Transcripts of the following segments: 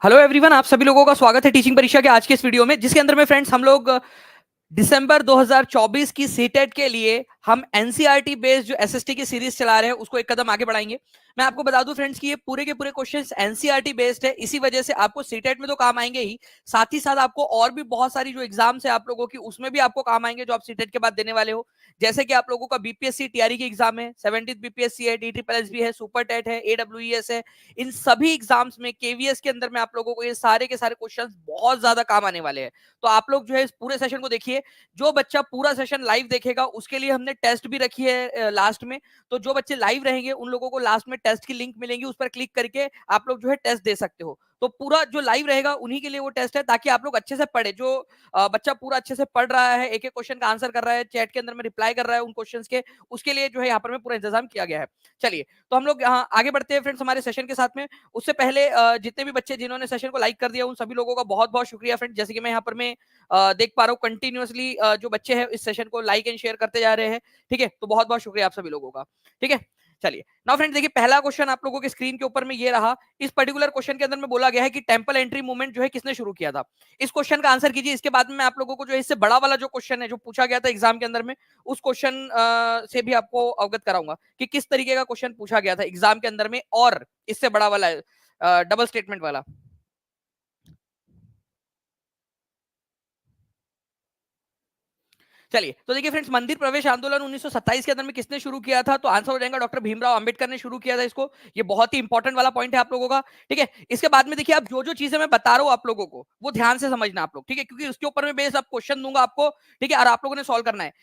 Hello everyone, आप सभी लोगों का स्वागत है टीचिंग परीक्षा के आज के इस वीडियो में, जिसके अंदर में फ्रेंड्स हम लोग दिसंबर 2024 की सीटेट के लिए हम एनसीईआरटी बेस्ड जो एसएसटी की सीरीज चला रहे हैं उसको एक कदम आगे बढ़ाएंगे। मैं आपको बता दूं फ्रेंड्स कि ये पूरे के पूरे क्वेश्चंस एनसीईआरटी बेस्ड है, इसी वजह से आपको सीटेट में तो काम आएंगे ही, साथ ही साथ आपको और भी बहुत सारी जो एग्जाम्स है आप लोगों की उसमें भी आपको काम आएंगे जो आप सीटेट के बाद देने वाले हो। जैसे कि आप लोगों का बीपीएससी टीआरई की एग्जाम है, 17th बीपीएससी है, डीट्रिपलएसबी है, सुपर टेट है, एडब्ल्यूईएस है। इन सभी एग्जाम्स में केवीएस के अंदर में आप लोगों को ये सारे के सारे क्वेश्चंस बहुत ज्यादा काम आने वाले हैं। तो आप लोग जो है इस पूरे सेशन को देखिए। जो बच्चा पूरा सेशन लाइव देखेगा उसके लिए हमने टेस्ट भी रखी है लास्ट में। तो जो बच्चे लाइव रहेंगे उन लोगों को लास्ट में टेस्ट की लिंक मिलेंगी, उस पर क्लिक करके आप लोग जो है टेस्ट दे सकते हो। तो पूरा जो लाइव रहेगा उन्हीं के लिए वो टेस्ट है, ताकि आप लोग अच्छे से पढ़े। जो बच्चा पूरा अच्छे से पढ़ रहा है, एक एक क्वेश्चन का आंसर कर रहा है, चैट के अंदर में रिप्लाई कर रहा है उन क्वेश्चंस के, उसके लिए जो है यहाँ पर में पूरा इंतजाम किया गया है। चलिए, तो हम लोग यहाँ आगे बढ़ते हैं फ्रेंड्स हमारे सेशन के साथ में। उससे पहले जितने भी बच्चे जिन्होंने सेशन को लाइक कर दिया उन सभी लोगों का बहुत बहुत शुक्रिया फ्रेंड। जैसे कि मैं यहाँ पर मैं देख पा रहा हूँ कंटिन्यूअसली जो बच्चे हैं इस सेशन को लाइक एंड शेयर करते जा रहे हैं। ठीक है, तो बहुत बहुत शुक्रिया आप सभी लोगों का। ठीक है, चलिए नाउ फ्रेंड्स देखिए, पहला क्वेश्चन आप लोगों के स्क्रीन के ऊपर में ये रहा। इस पर्टिकुलर क्वेश्चन के अंदर में बोला गया है कि टेंपल एंट्री मूवमेंट जो है किसने शुरू किया था। इस क्वेश्चन का आंसर कीजिए। इसके बाद में मैं आप लोगों को जो है इससे बड़ा वाला जो क्वेश्चन है जो पूछा गया था एग्जाम के अंदर में, उस क्वेश्चन से भी आपको अवगत कराऊंगा कि किस तरीके का क्वेश्चन पूछा गया था एग्जाम के अंदर में, और इससे बड़ा वाला डबल स्टेटमेंट वाला। चलिए, तो देखिए फ्रेंड्स, मंदिर प्रवेश आंदोलन 1927 के अंदर में किसने शुरू किया था, तो आंसर हो जाएगा डॉक्टर भीमराव अंबेडकर ने शुरू किया था इसको। ये बहुत ही इंपॉर्टेंट वाला पॉइंट है आप लोगों का। ठीक है, इसके बाद में देखिए, आप जो जो चीजें मैं बता रहा हूं आप लोगों को वो ध्यान से समझना आप लोग। ठीक है, क्योंकि उसके ऊपर में बेस आप क्वेश्चन दूंगा आपको। ठीक है, और आप लोगों ने सॉल्व करना है।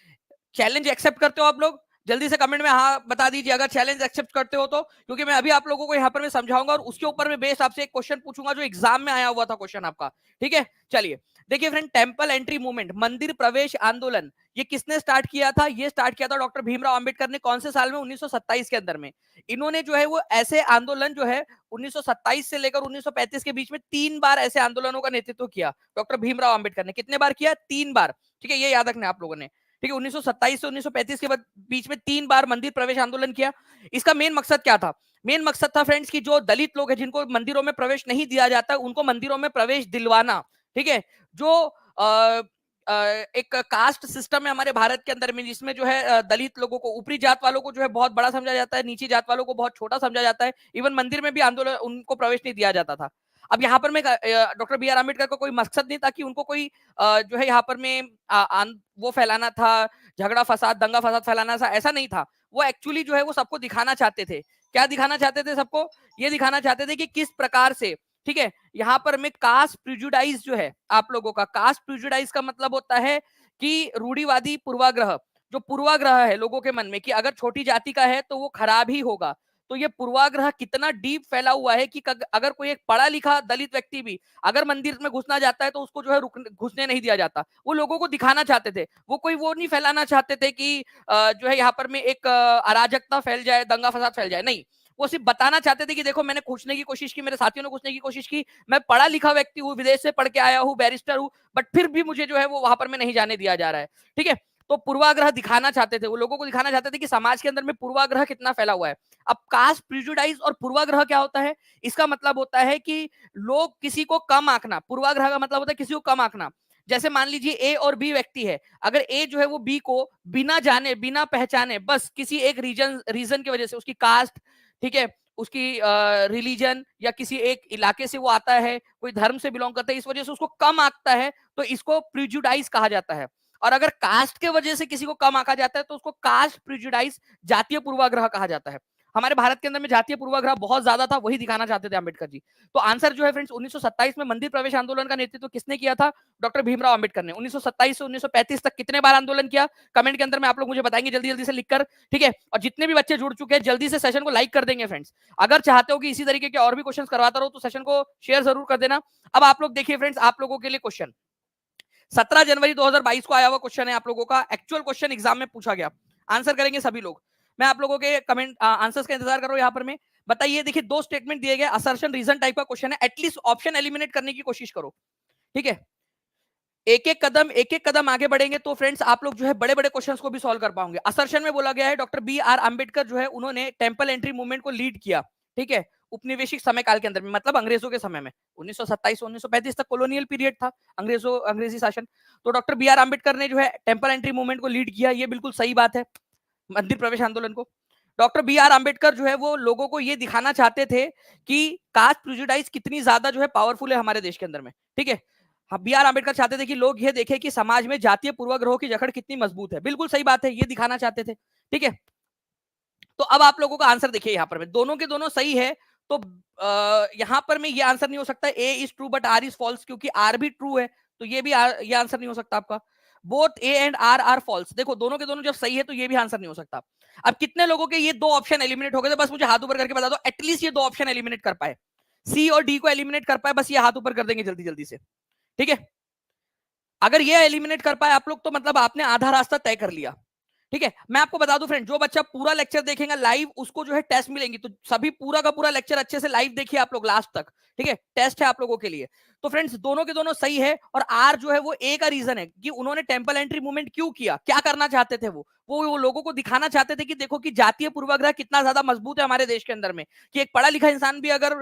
चैलेंज एक्सेप्ट करते हो आप लोग? जल्दी से कमेंट में हाँ बता दीजिए अगर चैलेंज एक्सेप्ट करते हो तो, क्योंकि मैं अभी आप लोगों को यहाँ पर मैं समझाऊंगा और उसके ऊपर में बेस्ड आपसे एक क्वेश्चन पूछूंगा जो एग्जाम में आया हुआ था क्वेश्चन आपका। ठीक है, चलिए देखिए फ्रेंड, टेंपल एंट्री मूवमेंट, मंदिर प्रवेश आंदोलन, ये किसने स्टार्ट किया था? ये स्टार्ट किया था डॉक्टर भीमराव अंबेडकर ने। कौन से साल में? 1927 के अंदर में। इन्होंने जो है वो ऐसे आंदोलन जो है 1927 से लेकर 1935 के बीच में 3 बार ऐसे आंदोलनों का नेतृत्व किया डॉक्टर भीमराव अंबेडकर ने। कितने बार किया? 3 बार। ठीक है, ये याद रखना आप लोगों ने। ठीक है, 1927 से 1935 के बीच में 3 बार मंदिर प्रवेश आंदोलन किया। इसका मेन मकसद क्या था? मेन मकसद था फ्रेंड्स कि जो दलित लोग हैं जिनको मंदिरों में प्रवेश नहीं दिया जाता उनको मंदिरों में प्रवेश दिलवाना। ठीक है, जो एक कास्ट सिस्टम है हमारे भारत के अंदर में, जिसमें जो है दलित लोगों को, ऊपरी जात वालों को जो है बहुत बड़ा समझा जाता है, नीची जात वालों को बहुत छोटा समझा जाता है। इवन मंदिर में भी आंदोलन उनको प्रवेश नहीं दिया जाता था। अब यहाँ पर में डॉक्टर बी आर अम्बेडकर का कोई मकसद नहीं था कि उनको कोई जो है यहाँ पर में वो फैलाना था, झगड़ा फसाद, दंगा फसाद फैलाना था, ऐसा नहीं था। वो एक्चुअली जो है वो सबको दिखाना चाहते थे। क्या दिखाना चाहते थे सबको? ये दिखाना चाहते थे कि किस प्रकार से, ठीक है, यहाँ पर में कास्ट प्रिजुडाइज जो है आप लोगों का, कास्ट प्रिजुडाइज का मतलब होता है कि रूढ़िवादी पूर्वाग्रह, जो पूर्वाग्रह है लोगों के मन में कि अगर छोटी जाति का है तो वो खराब ही होगा। तो ये पूर्वाग्रह कितना डीप फैला हुआ है कि अगर कोई एक पढ़ा लिखा दलित व्यक्ति भी अगर मंदिर में घुसना चाहता है तो उसको जो है घुसने नहीं दिया जाता। वो लोगों को दिखाना चाहते थे, वो कोई वो नहीं फैलाना चाहते थे कि जो है यहाँ पर में एक अराजकता फैल जाए, दंगा फसाद फैल जाए, नहीं। वो सिर्फ बताना चाहते थे कि देखो मैंने घुसने की कोशिश की, मेरे साथियों ने घुसने की कोशिश की, मैं पढ़ा लिखा व्यक्ति हूँ, विदेश से पढ़ के आया हूँ, बैरिस्टर हूँ, बट फिर भी मुझे जो है वो वहां पर में नहीं जाने दिया जा रहा है। ठीक है, तो पूर्वाग्रह दिखाना चाहते थे, वो लोगों को दिखाना चाहते थे कि समाज के अंदर में पूर्वाग्रह कितना फैला हुआ है। अब कास्ट प्रिजुडाइज और पूर्वाग्रह क्या होता है? इसका मतलब होता है कि लोग किसी को कम आंकना। पूर्वाग्रह का मतलब होता है किसी को कम आंकना। जैसे मान लीजिए ए और बी व्यक्ति है, अगर ए जो है वो बी को बिना जाने बिना पहचाने बस किसी एक रीजन की वजह से, उसकी कास्ट, ठीक है, उसकी रिलीजन या किसी एक इलाके से वो आता है, कोई धर्म से बिलोंग करता है, इस वजह से उसको कम आंकता है, तो इसको प्रिजुडाइज कहा जाता है। और अगर कास्ट के वजह से किसी को कम आंका जाता है तो उसको कास्ट प्रिजुडाइज, जातीय पूर्वाग्रह कहा जाता है। हमारे भारत के अंदर में जातीय पूर्वाग्रह बहुत ज्यादा था, वही दिखाना चाहते थे अंबेडकर जी। तो आंसर जो है फ्रेंड्स, 1927 में मंदिर प्रवेश आंदोलन का नेतृत्व किसने किया था? डॉक्टर भीमराव अंबेडकर ने। 1927 से 1935 तक कितने बार आंदोलन किया? कमेंट के अंदर में आप लोग मुझे बताएंगे जल्दी जल्दी से लिखकर। ठीक है, और जितने भी बच्चे जुड़ चुके हैं जल्दी से सेशन को लाइक कर देंगे फ्रेंड्स। अगर चाहते हो कि इसी तरीके के और भी क्वेश्चन करवाता रहो तो सेशन को शेयर जरूर कर देना। अब आप लोग देखिए फ्रेंड्स, आप लोगों के लिए क्वेश्चन 17 जनवरी 2022 को आया हुआ क्वेश्चन है आप लोगों का, एक्चुअल क्वेश्चन एग्जाम में पूछा गया। आंसर करेंगे सभी लोग। मैं आप लोगों के कमेंट आंसर्स का इंतजार कर रहा हूं। यहाँ पर मैं बताइए, देखिए 2 स्टेटमेंट दिए गए, असर्शन रीजन टाइप का क्वेश्चन है, एटलीस्ट ऑप्शन एलिमिनेट करने की कोशिश करो। ठीक है, एक एक कदम आगे बढ़ेंगे तो फ्रेंड्स आप लोग जो है बड़े बड़े क्वेश्चंस को भी सॉल्व कर पाओगे। असर्शन में बोला गया है डॉक्टर बी आर अंबेडकर जो है उन्होंने टेंपल एंट्री मूवमेंट को लीड किया। ठीक है, उपनिवेशिक समय काल के अंदर में, मतलब अंग्रेजों के समय में 1927 से 1935 तक कॉलोनियल पीरियड था, अंग्रेजी शासन। तो डॉक्टर बी आर अम्बेडकर ने जो है टेम्पल एंट्री मूवमेंट को लीड किया, ये बिल्कुल सही बात है, मंदिर प्रवेश आंदोलन को। डॉक्टर बी आर अम्बेडकर जो है वो लोगों को ये दिखाना चाहते थे कि कास्ट प्रेजुडाइज कितनी ज्यादा जो है पावरफुल है हमारे देश के अंदर में, ठीक है। बी आर अम्बेडकर चाहते थे कि लोग ये देखें कि समाज में जातीय पूर्वाग्रहों की जकड़ कितनी मजबूत है, बिल्कुल सही बात है, ये दिखाना चाहते थे, ठीक है। तो अब आप लोगों का आंसर देखिए, यहाँ पर में दोनों के दोनों सही है, तो यहाँ पर में ये आंसर नहीं हो सकता A is true but R is false, क्योंकि आर भी ट्रू है, तो ये भी ये आंसर नहीं हो सकता आपका। Both A and R are false, देखो दोनों के दोनों जब सही है तो ये भी आंसर नहीं हो सकता। अब कितने लोगों के ये दो ऑप्शन एलिमिनेट हो गए थे, बस मुझे हाथ ऊपर करके बता दो, एटलीस्ट ये दो ऑप्शन एलिमिनेट कर पाए, सी और डी को एलिमिनेट कर पाए, बस ये हाथ ऊपर कर देंगे जल्दी जल्दी से, ठीक है। अगर ये एलिमिनेट कर पाए आप लोग तो मतलब आपने आधा रास्ता तय कर लिया, ठीक है। मैं आपको बता दूं फ्रेंड, जो बच्चा पूरा लेक्चर देखेगा लाइव उसको जो है टेस्ट मिलेंगी, तो सभी पूरा का पूरा लेक्चर अच्छे से लाइव देखिए आप लोग लास्ट तक, ठीक है, टेस्ट है आप लोगों के लिए। तो फ्रेंड्स दोनों के दोनों सही है, और आर जो है वो ए का रीजन है कि उन्होंने टेम्पल एंट्री मूवमेंट क्यों किया, क्या करना चाहते थे वो लोगों को दिखाना चाहते थे कि देखो कि जातीय पूर्वाग्रह कितना ज्यादा मजबूत है हमारे देश के अंदर में, कि एक पढ़ा लिखा इंसान भी अगर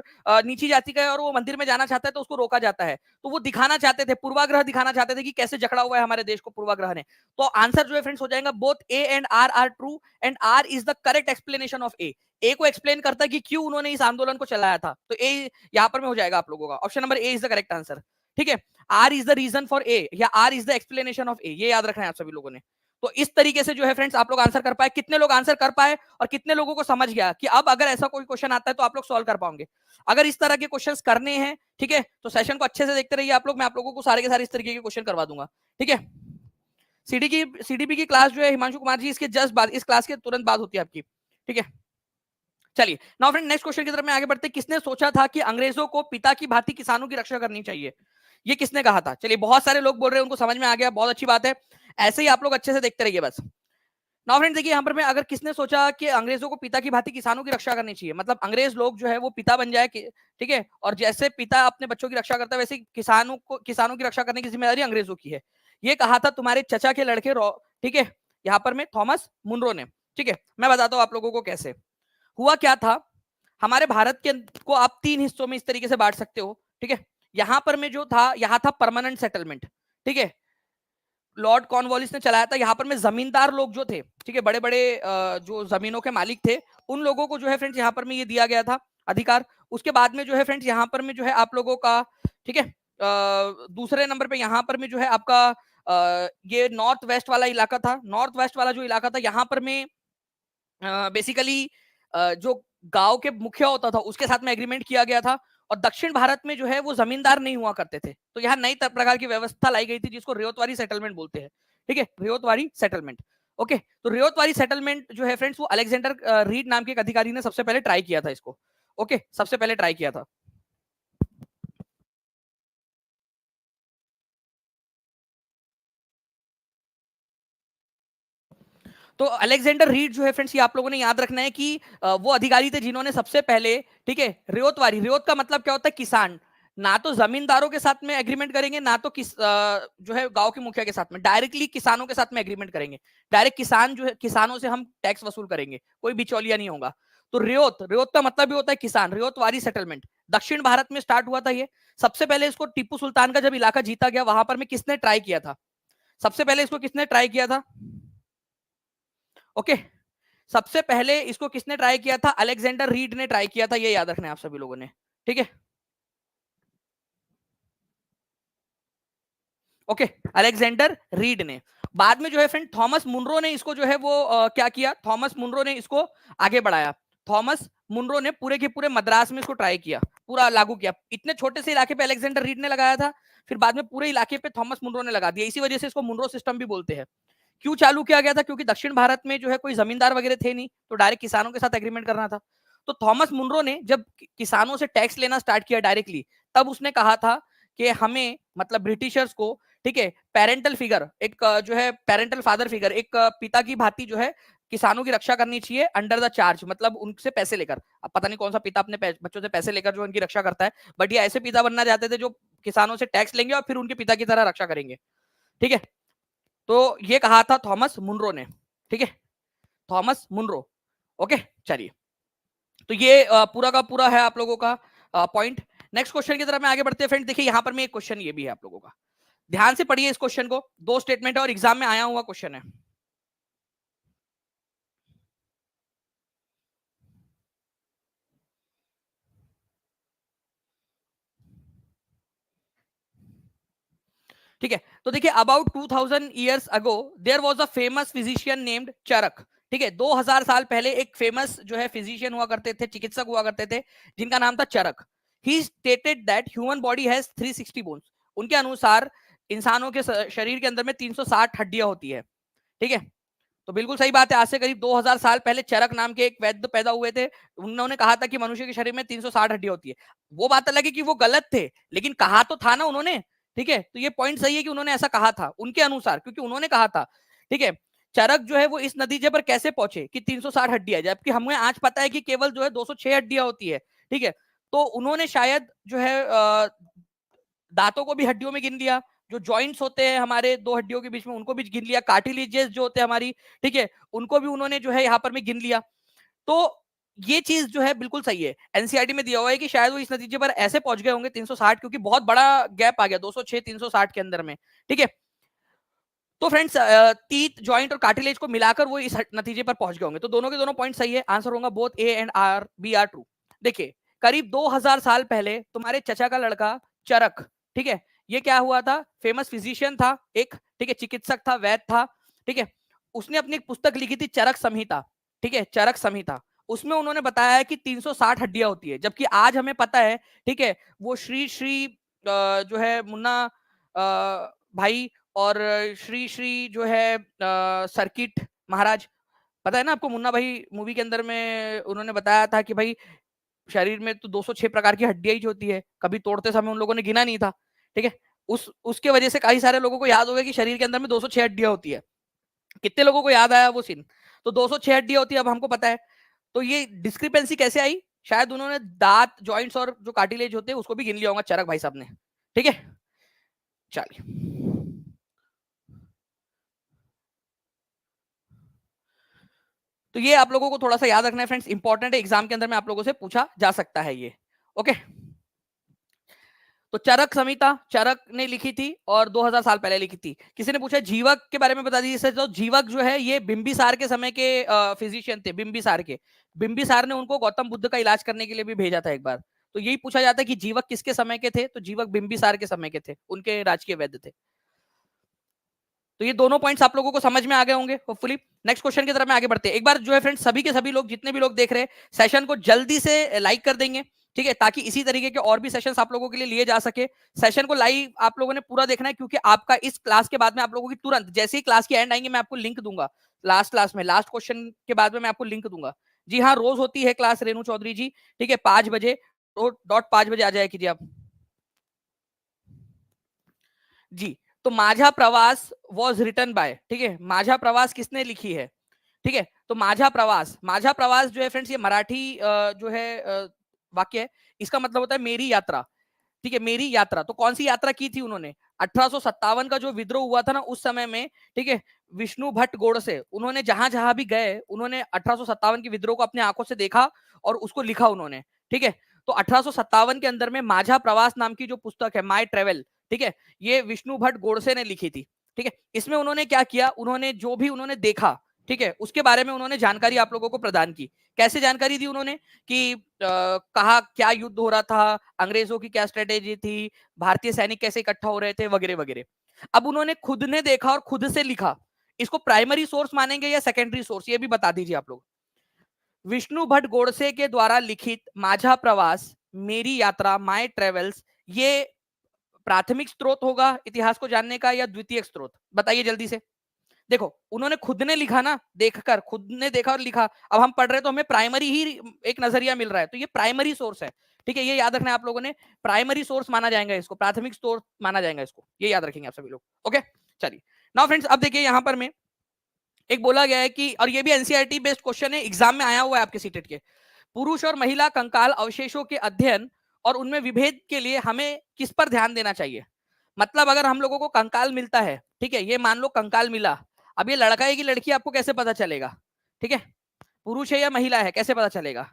नीची जाति का है और वो मंदिर में जाना चाहता है तो उसको रोका जाता है। तो वो दिखाना चाहते थे, पूर्वाग्रह दिखाना चाहते थे कि कैसे जकड़ा हुआ है हमारे देश को पूर्वाग्रह ने। तो आंसर जो है फ्रेंड्स हो जाएगा both A and R are true, and R is the correct explanation of A. A को एक्सप्लेन करता है कि क्यों उन्होंने इस आंदोलन को चलाया था, तो ए यहां पर में हो जाएगा आप लोगों का, option number A is the correct answer, ठीक है। R is the reason for A, या R is the explanation of A, ये याद रखना है आप सभी लोगों ने। तो इस तरीके से जो है फ्रेंड्स आप लोग आंसर कर पाए, कितने लोग आंसर कर पाए और कितने लोगों को समझ गया कि अब अगर ऐसा कोई क्वेश्चन आता है तो आप लोग सॉल्व कर पाओगे। अगर इस तरह के क्वेश्चंस करने हैं, ठीक है, तो सेशन को अच्छे से देखते रहिए आप लोग, मैं आप लोगों को सारे के सारे इस तरीके के क्वेश्चन करवा दूंगा, ठीक है। सीडीपी की क्लास जो है हिमांशु कुमार जी इसके जस्ट बाद, इस क्लास के तुरंत बाद होती है आपकी, ठीक है। चलिए नाउ फ्रेंड नेक्स्ट क्वेश्चन की तरफ मैं आगे बढ़ते, किसने सोचा था कि अंग्रेजों को पिता की भांति किसानों की रक्षा करनी चाहिए, ये किसने कहा था? चलिए बहुत सारे लोग बोल रहे हैं, उनको समझ में आ गया, बहुत अच्छी बात है, ऐसे ही आप लोग अच्छे से देखते रहिए बस। नाउ फ्रेंड देखिए यहाँ पर मैं, अगर किसने सोचा कि अंग्रेजों को पिता की भांति किसानों की रक्षा करनी चाहिए, मतलब अंग्रेज लोग जो है वो पिता बन जाए, ठीक है, और जैसे पिता अपने बच्चों की रक्षा करता है वैसे किसानों की रक्षा करने की जिम्मेदारी अंग्रेजों की है। ये कहा था तुम्हारे चचा के लड़के, ठीक है, यहाँ पर में थॉमस मुनरो ने, ठीक है। मैं बताता हूँ आप लोगों को कैसे हुआ क्या था। हमारे भारत के को आप तीन हिस्सों में इस तरीके से बांट सकते हो, ठीक है। यहां पर में जो था, यहां था परमानेंट सेटलमेंट, ठीक है, लॉर्ड कॉर्नवालिस ने चलाया था। यहाँ पर में जमींदार लोग जो थे, ठीक है, बड़े बड़े जो जमीनों के मालिक थे, उन लोगों को जो है फ्रेंड्स यहाँ पर में ये दिया गया था अधिकार। उसके बाद में जो है फ्रेंड्स यहाँ पर में जो है आप लोगों का, ठीक है, दूसरे नंबर पे यहाँ पर में जो है आपका ये नॉर्थ वेस्ट वाला इलाका था। नॉर्थ वेस्ट वाला जो इलाका था यहाँ पर में बेसिकली जो गांव के मुखिया होता था उसके साथ में एग्रीमेंट किया गया था, और दक्षिण भारत में जो है वो जमींदार नहीं हुआ करते थे, तो यहाँ नई प्रकार की व्यवस्था लाई गई थी जिसको रेवतवारी सेटलमेंट बोलते हैं, ठीक है, रेवतवारी सेटलमेंट। ओके, तो रेवतवारी सेटलमेंट जो है फ्रेंड्स वो अलेक्जेंडर रीड नाम के एक अधिकारी ने सबसे पहले ट्राई किया था इसको, ओके, सबसे पहले ट्राई किया था। तो अलेक्जेंडर रीड जो है फ्रेंड्स ये आप लोगों ने याद रखना है कि वो अधिकारी थे जिन्होंने सबसे पहले, ठीक है, रेवतवारी, रेवत का मतलब क्या होता है, किसान, ना तो जमींदारों के साथ में एग्रीमेंट करेंगे ना तो जो है गांव के मुखिया के साथ में, डायरेक्टली किसानों के साथ में एग्रीमेंट करेंगे। डायरेक्ट किसान जो है, किसानों से हम टैक्स वसूल करेंगे, कोई बिचौलिया नहीं होगा। तो रेवत, रेवत का मतलब भी होता है किसान, रेवतवारी सेटलमेंट दक्षिण भारत में स्टार्ट हुआ था ये। सबसे पहले इसको टीपू सुल्तान का जब इलाका जीता गया वहां पर में किसने ट्राई किया था, सबसे पहले इसको किसने ट्राई किया था, ओके, सबसे पहले इसको किसने ट्राई किया था, अलेक्जेंडर रीड ने ट्राई किया था, ये याद रखना है आप सभी लोगों ने, ठीक है। ओके, अलेक्जेंडर रीड ने। बाद में जो है फ्रेंड थॉमस मुनरो ने इसको जो है वो क्या किया, थॉमस मुनरो ने इसको आगे बढ़ाया। थॉमस मुनरो ने पूरे के पूरे मद्रास में इसको ट्राई किया, पूरा लागू किया। इतने छोटे से इलाके पे अलेक्जेंडर रीड ने लगाया था, फिर बाद में पूरे इलाके पे थॉमस मुनरो ने लगा दिया, इसी वजह से इसको मुनरो सिस्टम भी बोलते हैं। क्यों चालू किया गया था, क्योंकि दक्षिण भारत में जो है कोई जमींदार वगैरह थे नहीं, तो डायरेक्ट किसानों के साथ एग्रीमेंट करना था। तो थॉमस मुनरो ने जब किसानों से टैक्स लेना स्टार्ट किया डायरेक्टली, तब उसने कहा था कि हमें, मतलब ब्रिटिशर्स को, ठीक है, पेरेंटल फिगर, एक जो है पेरेंटल फादर फिगर, एक पिता की भांति जो है किसानों की रक्षा करनी चाहिए अंडर द चार्ज, मतलब उनसे पैसे लेकर। अब पता नहीं कौन सा पिता अपने बच्चों से पैसे लेकर जो उनकी रक्षा करता है, बट ये ऐसे पिता बनना चाहते थे जो किसानों से टैक्स लेंगे और फिर उनके पिता की तरह रक्षा करेंगे, ठीक है। तो ये कहा था थॉमस मुनरो ने, ठीक है, थॉमस मुनरो, ओके। चलिए तो ये पूरा का पूरा है आप लोगों का पॉइंट। नेक्स्ट क्वेश्चन की तरफ में आगे बढ़ते हैं फ्रेंड। देखिए यहाँ पर में एक क्वेश्चन ये भी है आप लोगों का, ध्यान से पढ़िए इस क्वेश्चन को, दो स्टेटमेंट है और एग्जाम में आया हुआ क्वेश्चन है। ठीक है, तो देखिए about 2000 years ago there was a famous physician named Charak. ठीक है, 2000 साल पहले एक फेमस जो है फिजिशियन हुआ करते थे, चिकित्सक हुआ करते थे, जिनका नाम था Charak. He stated that human body has 360 bones. उनके अनुसार इंसानों के शरीर के अंदर में 360 हड्डियां होती है। ठीक है, तो बिल्कुल सही बात है, आज से करीब 2000 साल पहले चरक नाम के एक वैद्य पैदा हुए थे। उन्होंने कहा था कि मनुष्य के शरीर में 360 हड्डियां होती है। वो बात अलग है कि वो गलत थे, लेकिन कहा तो था ना उन्होंने। ठीक है, तो ये पॉइंट सही है कि उन्होंने ऐसा कहा था उनके अनुसार, क्योंकि उन्होंने कहा था। ठीक है, चरक जो है वो इस नतीजे पर कैसे पहुंचे कि 360 हड्डियां, जबकि हमें आज पता है कि केवल जो है 206 हड्डियां होती है। ठीक है, तो उन्होंने शायद जो है दांतों को भी हड्डियों में गिन लिया, जो जॉइंट्स होते हैं हमारे दो हड्डियों के बीच में उनको भी गिन लिया, कार्टिलेजेस जो होते हैं हमारी, ठीक है, उनको भी उन्होंने जो है यहाँ पर में गिन लिया। तो ये चीज जो है बिल्कुल सही है, एनसीईआरटी में दिया हुआ है कि शायद वो इस नतीजे पर ऐसे पहुंच गए होंगे 360, क्योंकि बहुत बड़ा गैप आ गया 206 360 के अंदर में। ठीक है, तो फ्रेंड्स टीथ जॉइंट और कार्टिलेज को मिलाकर वो इस नतीजे पर पहुंच गए होंगे। तो दोनों के दोनों पॉइंट सही है, आंसर होगा both A and R B are true. देखिए करीब 2000 साल पहले तुम्हारे चचा का लड़का चरक, ठीक है, ये क्या हुआ था, फेमस फिजिशियन था एक, ठीक है, चिकित्सक था, वैद्य था। ठीक है, उसने अपनी एक पुस्तक लिखी थी चरक संहिता। ठीक है, चरक संहिता, उसमें उन्होंने बताया है कि 360 हड्डियां होती है, जबकि आज हमें पता है, ठीक है, वो श्री श्री जो है मुन्ना भाई और श्री श्री जो है सर्किट महाराज, पता है ना आपको, मुन्ना भाई मूवी के अंदर में उन्होंने बताया था कि भाई शरीर में तो 206 प्रकार की हड्डियां ही होती है, कभी तोड़ते समय उन लोगों ने गिना नहीं था। ठीक है, उस उसके वजह से कई सारे लोगों को याद हो गया कि शरीर के अंदर में 206 हड्डियां होती है। कितने लोगों को याद आया वो सीन? तो 206 हड्डियां होती है, अब हमको पता है। तो ये डिस्क्रिपेंसी कैसे आई? शायद उन्होंने दांत जॉइंट्स और जो कार्टिलेज होते हैं उसको भी गिन लिया होगा चरक भाई साहब ने। ठीक है, चलिए, तो ये आप लोगों को थोड़ा सा याद रखना है फ्रेंड्स, इंपॉर्टेंट है, एग्जाम के अंदर में आप लोगों से पूछा जा सकता है ये। ओके, तो चरक संहिता चरक ने लिखी थी और 2000 साल पहले लिखी थी। किसी ने पूछा जीवक के बारे में बता दीजिए। तो जीवक जो है ये बिंबिसार के समय के फिजिशियन थे, बिंबिसार के। बिंबिसार ने उनको गौतम बुद्ध का इलाज करने के लिए भी भेजा था एक बार। तो यही पूछा जाता है कि जीवक किसके समय के थे, तो जीवक बिंबिसार के समय के थे, उनके राजकीय वैद्य थे। तो ये दोनों पॉइंट्स आप लोगों को समझ में आ गए होंगे होपफुली। नेक्स्ट क्वेश्चन की तरफ में आगे बढ़ते हैं। एक बार जो है फ्रेंड्स सभी के सभी लोग, जितने भी लोग देख रहे हैं सेशन को, जल्दी से लाइक कर देंगे। ठीक है, ताकि इसी तरीके के और भी सेशंस आप लोगों के लिए लिए जा सके। सेशन को लाइव आप लोगों ने पूरा देखना है, क्योंकि आपका इस क्लास के बाद में आप लोगों की तुरंत जैसे ही क्लास की एंड आएंगे मैं आपको लिंक दूंगा। लास्ट क्लास में लास्ट क्वेश्चन के बाद में मैं आपको लिंक दूंगा। जी हाँ, रोज होती है क्लास रेणु चौधरी जी। ठीक है, 5 बजे, डॉट 5 बजे आ जाए कीजिए आप जी। तो माझा प्रवास वॉज रिटन बाय, ठीक है, माझा प्रवास किसने लिखी है? ठीक है, तो माझा प्रवास जो है फ्रेंड्स ये मराठी जो है वाक्य है। इसका मतलब होता है मेरी यात्रा। ठीक है, मेरी यात्रा, तो कौन सी यात्रा की थी उन्होंने? 1857 का जो विद्रोह हुआ था ना उस समय में, ठीक है, विष्णु भट्ट गोडसे, उन्होंने जहां जहां भी गए उन्होंने 1857 के विद्रोह को अपने आंखों से देखा और उसको लिखा उन्होंने। ठीक है, तो 1857 के अंदर में माझा प्रवास नाम की जो पुस्तक है, माई ट्रेवल, ठीक है, ये विष्णु भट्ट गोडसे ने लिखी थी। ठीक है, इसमें उन्होंने क्या किया, उन्होंने जो भी उन्होंने देखा, ठीक है, उसके बारे में उन्होंने जानकारी आप लोगों को प्रदान की। कैसे जानकारी दी उन्होंने कि कहा क्या युद्ध हो रहा था, अंग्रेजों की क्या स्ट्रेटेजी थी, भारतीय सैनिक कैसे इकट्ठा हो रहे थे, वगैरह वगैरह। अब उन्होंने खुद ने देखा और खुद से लिखा, इसको प्राइमरी सोर्स मानेंगे या सेकेंडरी सोर्स, ये भी बता दीजिए आप लोग। विष्णु भट्ट गोडसे के द्वारा लिखित माझा प्रवास, मेरी यात्रा, माय ट्रेवल्स, ये प्राथमिक स्रोत होगा इतिहास को जानने का या द्वितीय स्रोत? बताइए जल्दी से। देखो उन्होंने खुद ने लिखा ना, देखकर, खुद ने देखा और लिखा। अब हम पढ़ रहे तो हमें प्राइमरी ही एक नजरिया मिल रहा है, तो ये प्राइमरी सोर्स है। ठीक है, ये याद रखना है आप लोगों ने, प्राइमरी सोर्स माना जाएगा इसको, प्राथमिक सोर्स माना जाएगा इसको, ये याद रखेंगे आप सभी लोग। ओके, चलिए नाउ फ्रेंड्स, अब देखिए यहां पर मैं एक बोला गया है कि, और ये भी एनसीईआरटी बेस्ड क्वेश्चन है, एग्जाम में आया हुआ है आपके सीटेट के, पुरुष और महिला कंकाल अवशेषों के अध्ययन और उनमें विभेद के लिए हमें किस पर ध्यान देना चाहिए? मतलब अगर हम लोगों को कंकाल मिलता है, ठीक है, ये मान लो कंकाल मिला, अब ये लड़का है कि लड़की आपको कैसे पता चलेगा? ठीक है, पुरुष है या महिला है कैसे पता चलेगा?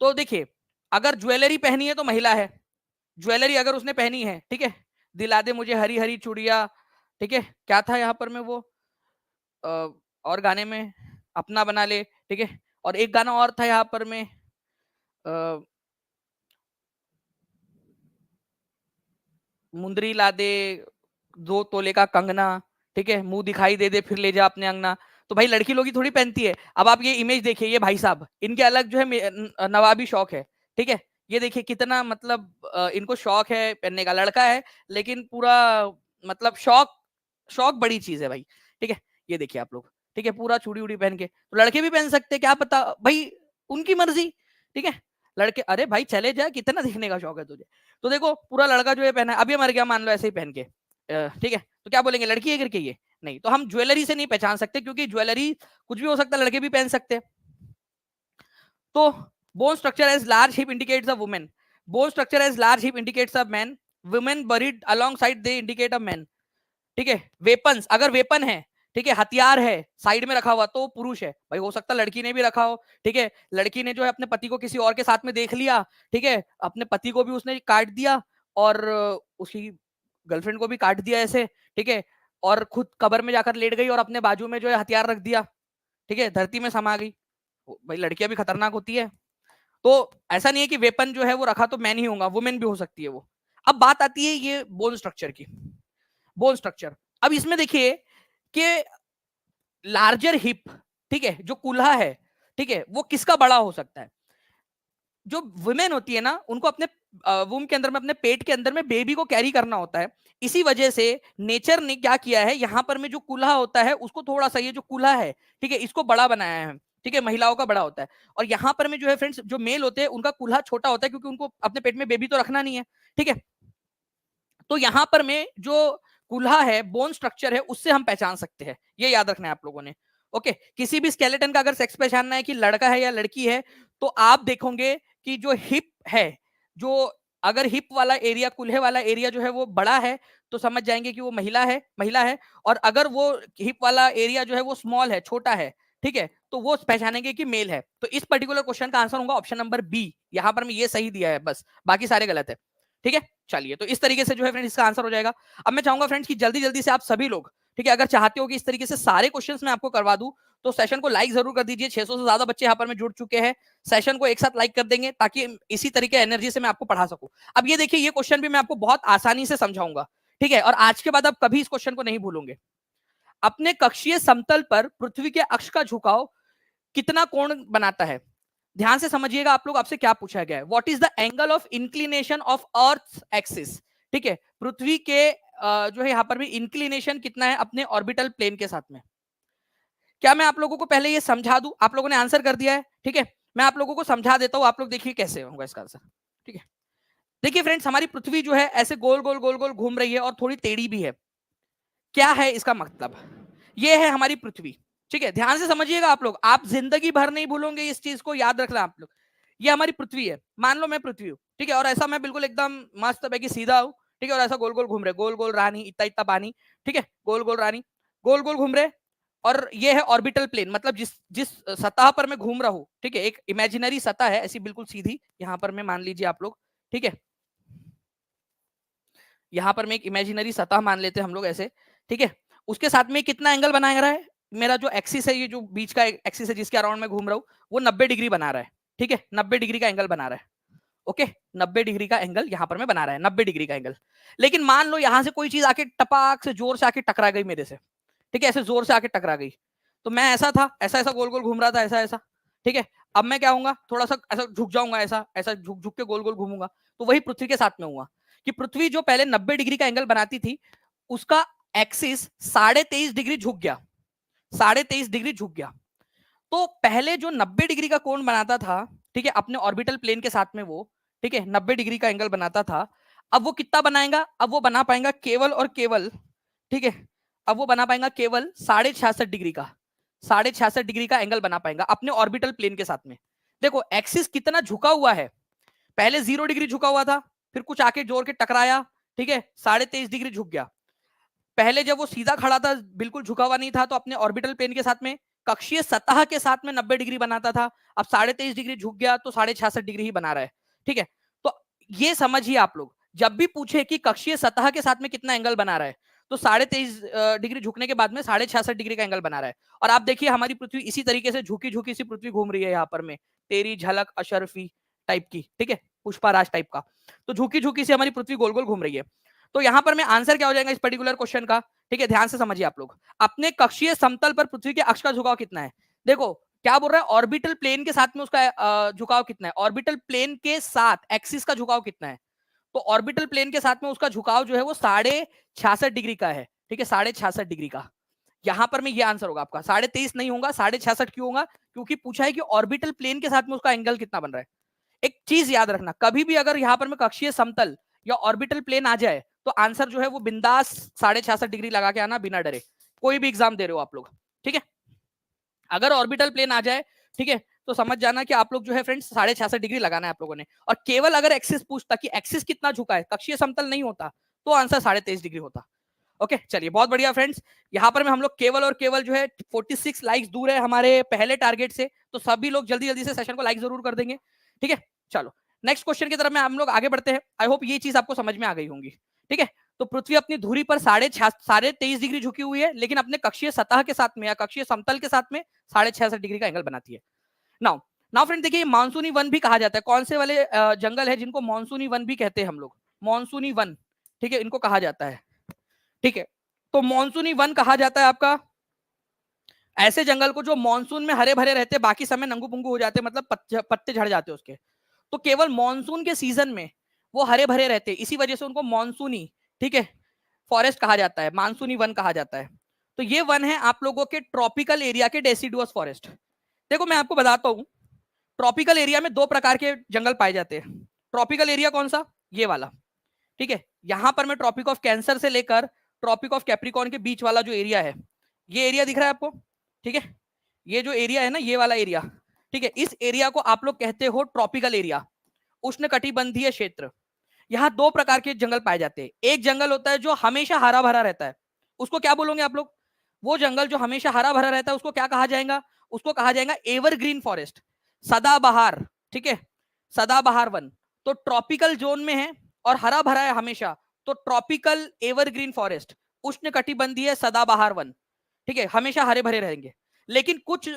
तो देखिए, अगर ज्वेलरी पहनी है तो महिला है, ज्वेलरी अगर उसने पहनी है, ठीक है, दिला दे मुझे हरी हरी चूड़िया, ठीक है, क्या था यहाँ पर में वो और गाने में, अपना बना ले, ठीक है, और एक गाना और था यहाँ पर में मुंदरी ला दे, 2 तोले का कंगना, ठीक है, मुंह दिखाई दे दे फिर ले जा अपने अंगना। तो भाई लड़की लोग ही थोड़ी पहनती है। अब आप ये इमेज देखिए, ये भाई साहब इनके अलग जो है नवाबी शौक है, ठीक है, ये देखिए कितना मतलब इनको शौक है पहनने का, लड़का है लेकिन पूरा मतलब शौक, शौक बड़ी चीज है भाई, ठीक है। ये देखिए आप लोग, ठीक है, पूरा चूड़ी उड़ी पहन के, तो लड़के भी पहन सकते हैं, क्या पता भाई, उनकी मर्जी, ठीक है। लड़के अरे भाई चले जा, कितना दिखने का शौक है तुझे। तो देखो पूरा लड़का जो है पहना है, अभी मर गया मान लो ऐसे ही पहन के, ठीक है, तो क्या बोलेंगे लड़की है करके ये, नहीं। तो हम ज्वेलरी से नहीं पहचान सकते, क्योंकि ज्वेलरी कुछ भी हो सकता है, लड़के भी पहन सकते हैं। तो bone structure as large hip indicates a women, bone structure as large hip indicates a man, women buried along side they indicate a man, ठीक है। वेपन्स, अगर वेपन है, ठीक है, हथियार है साइड में रखा हुआ, तो पुरुष है भाई, हो सकता है लड़की ने भी रखा हो, ठीक है, लड़की ने जो है अपने पति को किसी और के साथ में देख लिया, ठीक है, अपने पति को भी उसने काट दिया और उसकी गर्लफ्रेंड को भी काट दिया ऐसे, ठीक है, और खुद कब्र में जाकर लेट गई और अपने बाजू में जो है हथियार रख दिया, ठीक है, धरती में समा गई। भाई लड़कियां भी खतरनाक होती है। तो ऐसा नहीं है कि वेपन जो है वो रखा तो मैन ही होगा, वुमेन भी हो सकती है वो। अब बात आती है ये बोन स्ट्रक्चर की, बोन स्ट्रक्चर। अब इसमें देखिए कि लार्जर हिप, ठीक है, जो कुल्हा है, ठीक है, वो किसका बड़ा हो सकता है। जो वुमेन होती है ना, उनको अपने वूम के अंदर में, अपने पेट के अंदर में बेबी को कैरी करना होता है। इसी वजह से नेचर ने क्या किया है, यहाँ पर में जो कुल्हा होता है उसको थोड़ा सा, ये जो कुल्हा है, ठीक है, इसको बड़ा बनाया है, ठीक है, महिलाओं का बड़ा होता है। और यहाँ पर में जो है फ्रेंड्स, जो मेल होते हैं उनका कुल्हा छोटा होता है, क्योंकि उनको अपने पेट में बेबी तो रखना नहीं है, ठीक है। तो यहाँ पर में जो कुल्हा है, बोन स्ट्रक्चर है, उससे हम पहचान सकते हैं, ये याद रखना है आप लोगों ने। ओके, किसी भी स्केलेटन का अगर सेक्स पहचानना है कि लड़का है या लड़की है, तो आप देखोगे कि जो हिप है, जो अगर हिप वाला एरिया, कुल्हे वाला एरिया जो है वो बड़ा है, तो समझ जाएंगे कि वो महिला है, महिला है। और अगर वो हिप वाला एरिया जो है वो स्मॉल है, छोटा है, ठीक है, तो वो पहचानेंगे कि मेल है। तो इस पर्टिकुलर क्वेश्चन का आंसर होगा ऑप्शन नंबर बी। यहाँ पर मैं ये सही दिया है, बस बाकी सारे गलत है, ठीक है। चलिए, तो इस तरीके से जो है फ्रेंड्स इसका आंसर हो जाएगा। अब मैं चाहूंगा फ्रेंड्स कि जल्दी जल्दी से आप सभी लोग, ठीक है, अगर चाहते हो कि इस तरीके से सारे क्वेश्चंस मैं आपको करवा दूं, तो सेशन को लाइक जरूर कर दीजिए। 600 से ज्यादा बच्चे यहाँ पर में जुड़ चुके हैं, सेशन को एक साथ लाइक कर देंगे ताकि इसी तरीके एनर्जी से मैं आपको पढ़ा सकूं। अब ये देखिए, ये क्वेश्चन भी मैं आपको बहुत आसानी से समझाऊंगा, ठीक है, और आज के बाद आप कभी इस क्वेश्चन को नहीं भूलोगे। अपने कक्षीय समतल पर पृथ्वी के अक्ष का झुकाव कितना कोण बनाता है। ध्यान से समझिएगा आप लोग, आपसे क्या पूछा गया है, what is the angle of inclination of earth axis, ठीक है, पृथ्वी के जो है यहाँ पर भी इंक्लिनेशन कितना है अपने ऑर्बिटल प्लेन के साथ में। क्या मैं आप लोगों को पहले ये समझा दूं, आप लोगों ने आंसर कर दिया है, ठीक है, मैं आप लोगों को समझा देता हूं, आप लोग देखिए कैसे होगा इसका आंसर, ठीक है। देखिए फ्रेंड्स, हमारी पृथ्वी जो है ऐसे गोल गोल गोल गोल घूम रही है और थोड़ी टेढ़ी भी है। क्या है इसका मतलब, ये है हमारी पृथ्वी, ठीक है, ध्यान से समझिएगा आप लोग, आप जिंदगी भर नहीं भूलोगे इस चीज को, याद रखना आप लोग। ये हमारी पृथ्वी है, मान लो मैं पृथ्वी हूँ, ठीक है, और ऐसा मैं बिल्कुल एकदम मस्त है कि सीधा हूँ, ठीक है, और ऐसा गोल गोल घूम रहे, गोल गोल रानी, इतना इतना पानी, ठीक है, गोल गोल रानी, गोल गोल घूम रहे। और ये है ऑर्बिटल प्लेन, मतलब जिस जिस सतह पर मैं घूम रहा हूँ, ठीक है, एक इमेजिनरी सतह है ऐसी बिल्कुल सीधी, यहाँ पर मैं मान लीजिए आप लोग, ठीक है, यहाँ पर मैं एक इमेजिनरी सतह मान लेते हैं हम लोग ऐसे, ठीक है। उसके साथ में कितना एंगल बना रहा है, मेरा जो एक्सिस है, ये जो बीच का एक्सिस है जिसके अराउंड में घूम रहा हूँ, वो 90 डिग्री बना रहा है, ठीक है, 90 डिग्री का एंगल बना रहा है। ओके, 90 डिग्री का एंगल यहाँ पर मैं बना रहा है, 90 डिग्री का एंगल। लेकिन मान लो यहाँ से कोई चीज आके टपाक से जोर से आके टकरा गई मेरे से, ठीक है, ऐसे जोर से आके टकरा गई, तो मैं ऐसा था, ऐसा ऐसा गोल गोल घूम रहा था, ऐसा ऐसा, ठीक है। अब मैं क्या हूँ, थोड़ा सा ऐसा झुक जाऊंगा, ऐसा ऐसा झुक झुक के गोल गोल घूमूंगा। तो वही पृथ्वी के साथ में हुआ कि पृथ्वी जो पहले 90 डिग्री का एंगल बनाती थी, उसका एक्सिस 23.5 डिग्री झुक गया, 23.5 डिग्री झुक गया। तो पहले जो 90 डिग्री का कोण बनाता था, ठीक है, अपने ऑर्बिटल प्लेन के साथ में वो, ठीक है, 90 डिग्री का एंगल बनाता था, अब वो कितना बनाएगा, अब वो बना पाएगा केवल और केवल, ठीक है, अब वो बना पाएगा केवल 66.5 डिग्री का, 66.5 डिग्री का एंगल बना पाएगा अपने ऑर्बिटल प्लेन के साथ में। देखो एक्सिस कितना झुका हुआ है, पहले 0 डिग्री झुका हुआ था, फिर कुछ आके जोर के टकराया, ठीक है, 23.5 डिग्री झुक गया। पहले जब वो सीधा खड़ा था, बिल्कुल झुका हुआ नहीं था, तो अपने ऑर्बिटल प्लेन के साथ में कक्षीय सतह के साथ में 90 डिग्री बनाता था, अब 23.5 डिग्री झुक गया तो 66.5 डिग्री ही बना रहा है। ठीक है, तो ये समझिए आप लोग, जब भी पूछे कि कक्षीय सतह के साथ में कितना एंगल बना रहा है, तो 23.5 डिग्री झुकने के बाद में 66.5 डिग्री का एंगल बना रहा है। और आप देखिए हमारी पृथ्वी इसी तरीके से झुकी झुकी सी पृथ्वी घूम रही है यहाँ पर में, तेरी झलक अशरफी टाइप की, ठीक है, पुष्पाराज टाइप का। तो झुकी झुकी से हमारी पृथ्वी गोल गोल घूम रही है। तो यहाँ पर में आंसर क्या हो जाएगा इस पर्टिकुलर क्वेश्चन का, ठीक है, ध्यान से समझिए आप लोग। अपने कक्षीय समतल पर पृथ्वी के अक्ष का झुकाव कितना है? देखो क्या बोल रहा है, ऑर्बिटल प्लेन के साथ में उसका झुकाव कितना है, ऑर्बिटल प्लेन के साथ एक्सिस का झुकाव कितना है? तो ऑर्बिटल प्लेन के साथ में उसका झुकाव जो है वो 66.5 डिग्री का है। ठीक है, 66.5 डिग्री का। यहां पर में ये आंसर होगा आपका, 23.5 नहीं होगा, 66.5 क्यों होगा? क्योंकि पूछा है कि ऑर्बिटल प्लेन के साथ में उसका एंगल कितना बन रहा है। एक चीज याद रखना, कभी भी अगर यहाँ पर में कक्षीय समतल या ऑर्बिटल प्लेन आ जाए तो आंसर जो है वो बिंदास 66.5 डिग्री लगा के आना, बिना डरे। कोई भी एग्जाम दे रहे हो आप लोग, ठीक है, अगर ऑर्बिटल प्लेन आ जाए, ठीक है, तो समझ जाना कि आप लोग जो है फ्रेंड्स 66.5 डिग्री लगाना है आप लोगों ने। और केवल अगर एक्सिस पूछता कि एक्सिस कितना झुका है, कक्षीय समतल नहीं होता, तो आंसर 23.5 डिग्री होता। ओके, चलिए बहुत बढ़िया फ्रेंड्स। यहाँ पर में हम लोग केवल और केवल जो है 46 लाइक्स दूर है हमारे पहले टारगेट से, तो सभी लोग जल्दी जल्दी से सेशन को लाइक जरूर कर देंगे। ठीक है, चलो नेक्स्ट क्वेश्चन की तरफ में हम लोग आगे बढ़ते हैं। आई होप ये चीज आपको समझ में आ गई होंगी। ठीक है, तो पृथ्वी अपनी धुरी पर 23.5 डिग्री झुकी हुई है, लेकिन अपने कक्षीय सतह के साथ में या कक्षीय समतल के साथ में 66 डिग्री का एंगल बनाती है। नाउ नाउ फ्रेंड देखिए, मानसूनी वन भी कहा जाता है। कौन से वाले जंगल है जिनको मानसूनी वन भी कहते हैं हम लोग? मानसूनी वन, ठीक है, इनको कहा जाता है। ठीक है, तो मानसूनी वन कहा जाता है आपका ऐसे जंगल को जो मानसून में हरे भरे रहते, बाकी समय नंगू पुंगू हो जाते, मतलब पत्ते झड़ जाते उसके। तो केवल मानसून के सीजन में वो हरे भरे रहते, इसी वजह से उनको मानसूनी, ठीक है, फॉरेस्ट कहा जाता है, मानसूनी वन कहा जाता है। तो ये वन है आप लोगों के ट्रॉपिकल एरिया के डेसिडुअस फॉरेस्ट। देखो मैं आपको बताता हूं, ट्रॉपिकल एरिया में दो प्रकार के जंगल पाए जाते हैं। ट्रॉपिकल एरिया कौन सा? ये वाला, ठीक है, यहां पर मैं ट्रॉपिक ऑफ कैंसर से लेकर ट्रॉपिक ऑफ कैप्रिकॉर्न के बीच वाला जो एरिया है, ये एरिया दिख रहा है आपको, ठीक है, ये जो एरिया है ना, ये वाला एरिया, ठीक है, इस एरिया को आप लोग कहते हो ट्रॉपिकल एरिया, उष्णकटिबंधीय क्षेत्र। यहाँ दो प्रकार के जंगल पाए जाते हैं। एक जंगल होता है जो हमेशा हरा भरा रहता है, उसको क्या बोलोगे आप लोग? वो जंगल जो हमेशा हरा भरा रहता है उसको क्या कहा जाएगा? उसको कहा जाएगा एवरग्रीन फॉरेस्ट, सदाबहार। ठीक है, सदाबहार वन। तो ट्रॉपिकल जोन में है और हरा भरा है हमेशा, तो ट्रॉपिकल एवरग्रीन फॉरेस्ट, उष्णकटिबंधीय सदाबहार वन। ठीक है, हमेशा हरे भरे रहेंगे। लेकिन कुछ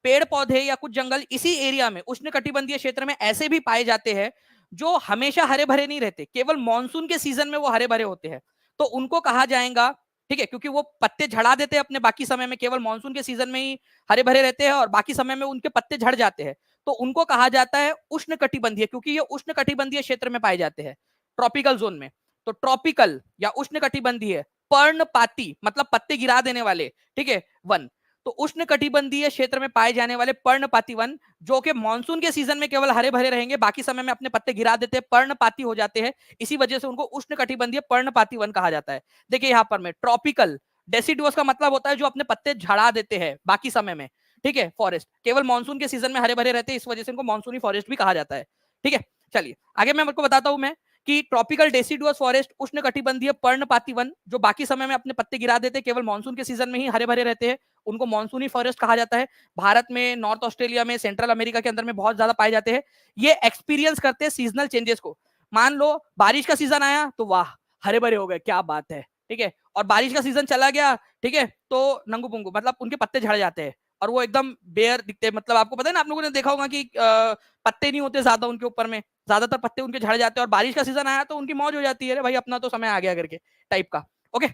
पेड़ पौधे या कुछ जंगल इसी एरिया में, उष्णकटिबंधीय क्षेत्र में, ऐसे भी पाए जाते हैं जो हमेशा हरे भरे नहीं रहते, केवल मानसून के सीजन में वो हरे भरे होते हैं। तो उनको कहा जाएगा, ठीक है, क्योंकि वो पत्ते झड़ा देते हैं अपने बाकी समय में, केवल मानसून के सीजन में ही हरे भरे रहते हैं और बाकी समय में उनके पत्ते झड़ जाते हैं, तो उनको कहा जाता है उष्णकटिबंधीय, क्योंकि ये उष्णकटिबंधीय क्षेत्र में पाए जाते हैं, ट्रॉपिकल जोन में। तो ट्रॉपिकल या उष्णकटिबंधीय पर्णपाती, मतलब पत्ते गिरा देने वाले, ठीक है, वन। तो उष्णकटिबंधीय क्षेत्र में पाए जाने वाले पर्णपाती वन, जो कि मानसून के सीजन में केवल हरे भरे रहेंगे, बाकी समय में अपने पत्ते गिरा देते हैं, पर्णपाती हो जाते हैं, इसी वजह से उनको उष्णकटिबंधीय पर्णपाती वन कहा जाता है। देखिए यहाँ पर में ट्रॉपिकल, डेसिडुअस का मतलब होता है जो अपने पत्ते झड़ा देते हैं बाकी समय में, ठीक है, फॉरेस्ट केवल मानसून के सीजन में हरे भरे रहते हैं, इस वजह से इनको मानसूनी फॉरेस्ट भी कहा जाता है। ठीक है, चलिए आगे मैं आपको बताता हूं मैं कि ट्रॉपिकल डेसिडुअस फॉरेस्ट, उष्णकटिबंधीय पर्णपाती वन, जो बाकी समय में अपने पत्ते गिरा देते, केवल मानसून के सीजन में ही हरे भरे रहते हैं, उनको मानसूनी फॉरेस्ट कहा जाता है। भारत में, नॉर्थ ऑस्ट्रेलिया में, सेंट्रल अमेरिका के अंदर में बहुत ज्यादा पाए जाते हैं। ये एक्सपीरियंस करते हैं सीजनल चेंजेस को। मान लो बारिश का सीजन आया तो वाह हरे भरे हो गए, क्या बात है, ठीक है, और बारिश का सीजन चला गया, ठीक है, तो नंगू पुंगू, मतलब उनके पत्ते झड़ जाते हैं और वो एकदम बेयर दिखते हैं। मतलब आपको पता है ना, आप लोगों ने देखा होगा कि पत्ते नहीं होते ज्यादा उनके ऊपर में, ज्यादातर पत्ते उनके झड़ जाते हैं, और बारिश का सीजन आया तो उनकी मौज हो जाती है, अरे भाई अपना तो समय आ गया करके टाइप का। ओके,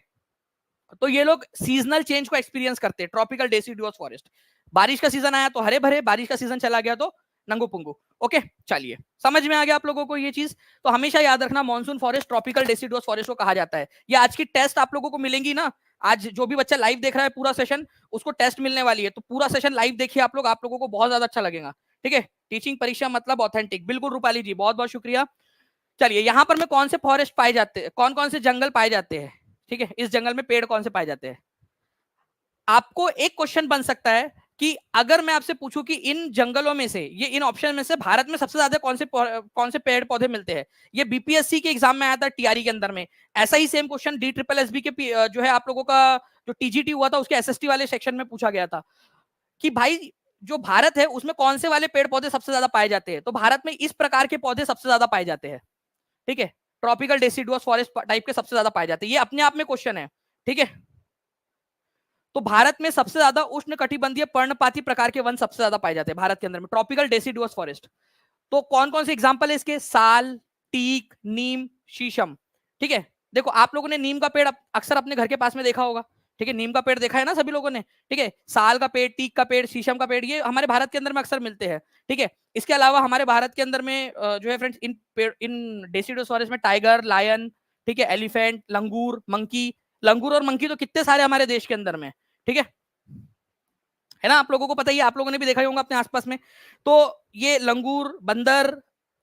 तो ये लोग सीजनल चेंज को एक्सपीरियंस करते हैं, ट्रॉपिकल डेसिडुअस फॉरेस्ट। बारिश का सीजन आया तो हरे भरे, बारिश का सीजन चला गया तो नंगू पुंगू। ओके, चलिए समझ में आ गया आप लोगों को ये चीज। तो हमेशा याद रखना, monsoon forest, tropical deciduous forest को कहा जाता है। ये आज की टेस्ट आप लोगों को मिलेंगी ना, आज जो भी बच्चा लाइव देख रहा है पूरा सेशन, उसको टेस्ट मिलने वाली है, तो पूरा सेशन लाइव देखिए आप लोग, आप लोगों को बहुत ज्यादा अच्छा लगेगा। ठीक है, टीचिंग परीक्षा मतलब ऑथेंटिक, बिल्कुल रूपाली जी, बहुत बहुत शुक्रिया। चलिए यहाँ पर में कौन से फॉरेस्ट पाए जाते हैं, कौन कौन से जंगल पाए जाते हैं, ठीक है, इस जंगल में पेड़ कौन से पाए जाते हैं? आपको एक क्वेश्चन बन सकता है कि अगर मैं आपसे पूछूं कि इन जंगलों में से, ये इन ऑप्शन में से भारत में सबसे ज्यादा कौन से पेड़ पौधे मिलते हैं? ये बीपीएससी के एग्जाम में आया था, टीआरई के अंदर में। ऐसा ही same question D triple SB के जो है आप लोगों का जो टीजीटी हुआ था उसके एसएसटी वाले सेक्शन में पूछा गया था। कि भाई जो भारत है उसमें कौन से वाले पेड़ पौधे सबसे ज्यादा पाए जाते हैं, तो भारत में इस प्रकार के पौधे सबसे ज्यादा पाए जाते हैं, ठीक है, ट्रॉपिकल डेसिडुअस फॉरेस्ट टाइप के सबसे ज्यादा पाए जाते हैं, ये अपने आप में क्वेश्चन है, ठीक है। तो भारत में सबसे ज्यादा उष्ण कटिबंधीय पर्णपाती प्रकार के वन सबसे ज्यादा पाए जाते हैं भारत के अंदर में, ट्रॉपिकल डेसिडुअस फॉरेस्ट। तो कौन कौन से एग्जांपल है इसके, साल, टीक, नीम, शीशम, ठीक है। देखो आप लोगों ने नीम का पेड़ अक्सर अपने घर के पास में देखा होगा, ठीक है, नीम का पेड़ देखा है ना सभी लोगों ने, ठीक है। साल का पेड़, टीक का पेड़, शीशम का पेड़, ये हमारे भारत के अंदर में अक्सर मिलते हैं, ठीक है। इसके अलावा हमारे भारत के अंदर में जो है फ्रेंड्स, इन डेसिडुअस फॉरेस्ट में टाइगर, लायन, ठीक है, एलिफेंट, लंगूर, मंकी, लंगूर और मंकी तो कितने सारे हमारे देश के अंदर में, ठीक है ना, आप लोगों को पता ही है, आप लोगों ने भी देखा ही होगा अपने आसपास में। तो ये लंगूर, बंदर,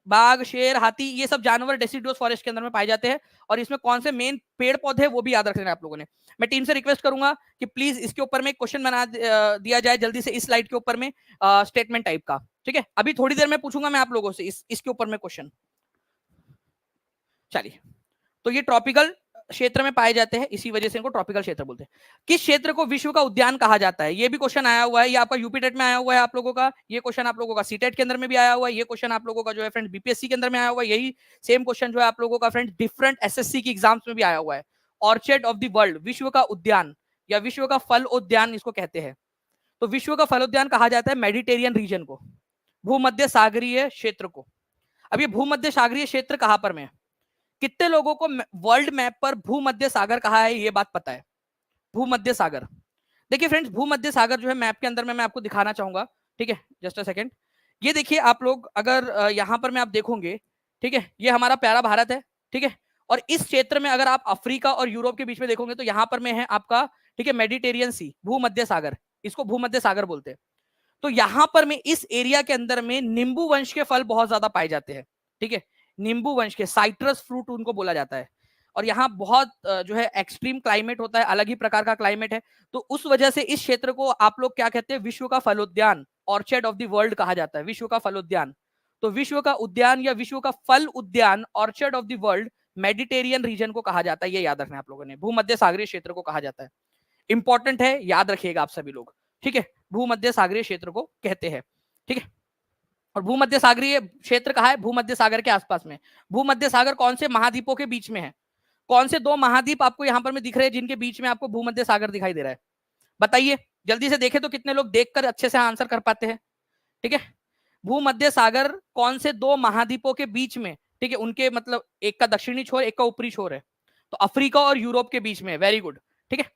बाघ, शेर, हाथी, ये सब जानवर डेसिडुअस फॉरेस्ट के अंदर में पाए जाते हैं। और इसमें कौन से मेन पेड़ पौधे वो भी याद रखना है आप लोगों ने। मैं टीम से रिक्वेस्ट करूंगा कि प्लीज इसके ऊपर में क्वेश्चन बना दिया जाए जल्दी से, इस स्लाइड के ऊपर में स्टेटमेंट टाइप का, ठीक है। अभी थोड़ी देर में पूछूंगा मैं आप लोगों से इसके ऊपर में क्वेश्चन। चलिए, तो ये ट्रॉपिकल क्षेत्र में पाए जाते हैं, इसी वजह से इनको ट्रॉपिकल क्षेत्र बोलते हैं। किस क्षेत्र को विश्व का उद्यान कहा जाता है, ये भी क्वेश्चन आया हुआ है, ये आपका यूपी टेट में आया हुआ है आप लोगों का, ये क्वेश्चन आप लोगों का सीटेट के अंदर में भी आया हुआ है, ये क्वेश्चन आप लोगों का जो है फ्रेंड बीपीएससी के अंदर में आया हुआ है, यही सेम क्वेश्चन जो है आप लोगों का फ्रेंड डिफरेंट एसएससी की एग्जाम्स में भी आया हुआ है। ऑर्चर्ड ऑफ द वर्ल्ड, विश्व का उद्यान या विश्व का फल उद्यान इसको कहते हैं। तो विश्व का फल उद्यान कहा जाता है मेडिटेरियन रीजन को, भूमध्य सागरीय क्षेत्र को। अब ये भूमध्य सागरीय क्षेत्र कहां पर में है, कितने लोगों को वर्ल्ड मैप पर भूमध्य सागर कहा है ये बात पता है, भूमध्य सागर। देखिए फ्रेंड्स, भूमध्य सागर जो है मैप के अंदर में मैं आपको दिखाना चाहूंगा, ठीक है, जस्ट अ सेकंड। ये देखिए आप लोग, अगर यहां पर मैं आप देखोगे, ठीक है, ये हमारा प्यारा भारत है, ठीक है। और इस क्षेत्र में अगर आप अफ्रीका और यूरोप के बीच में देखोगे तो यहां पर में है आपका, ठीक है, मेडिटेरियन सी, भूमध्य सागर, इसको भूमध्य सागर बोलते हैं। तो यहां पर में इस एरिया के अंदर में नींबू वंश के फल बहुत ज्यादा पाए जाते हैं, ठीक है, नींबू वंश के, साइट्रस फ्रूट उनको बोला जाता है। और यहाँ बहुत जो है एक्सट्रीम क्लाइमेट होता है, अलग ही प्रकार का क्लाइमेट है। तो उस वजह से इस क्षेत्र को आप लोग क्या कहते हैं, विश्व का फलोद्यान, ऑर्चर्ड ऑफ द वर्ल्ड कहा जाता है, विश्व का फलोद्यान। तो विश्व का उद्यान या विश्व का फल उद्यान, orchard of the world, Mediterranean reason को कहा जाता है, ये याद रखना है आप लोगों ने, भूमध्य सागरीय क्षेत्र को कहा जाता है। इंपॉर्टेंट है, याद रखिएगा आप सभी लोग, ठीक है, भूमध्य सागरीय क्षेत्र को कहते हैं, ठीक है। और भूमध्य सागरीय क्षेत्र कहाँ है, भूमध्य सागर के आसपास में। भूमध्य सागर कौन से महाद्वीपों के बीच में है, कौन से दो महाद्वीप आपको यहाँ पर में दिख रहे हैं जिनके बीच में आपको भूमध्य सागर दिखाई दे रहा है, बताइए जल्दी से, देखे तो कितने लोग देखकर अच्छे से आंसर कर पाते हैं, ठीक है। भूमध्य सागर कौन से दो महाद्वीपों के बीच में, ठीक है, उनके मतलब एक का दक्षिणी छोर, एक का ऊपरी छोर है, तो अफ्रीका और यूरोप के बीच में, वेरी गुड, ठीक है।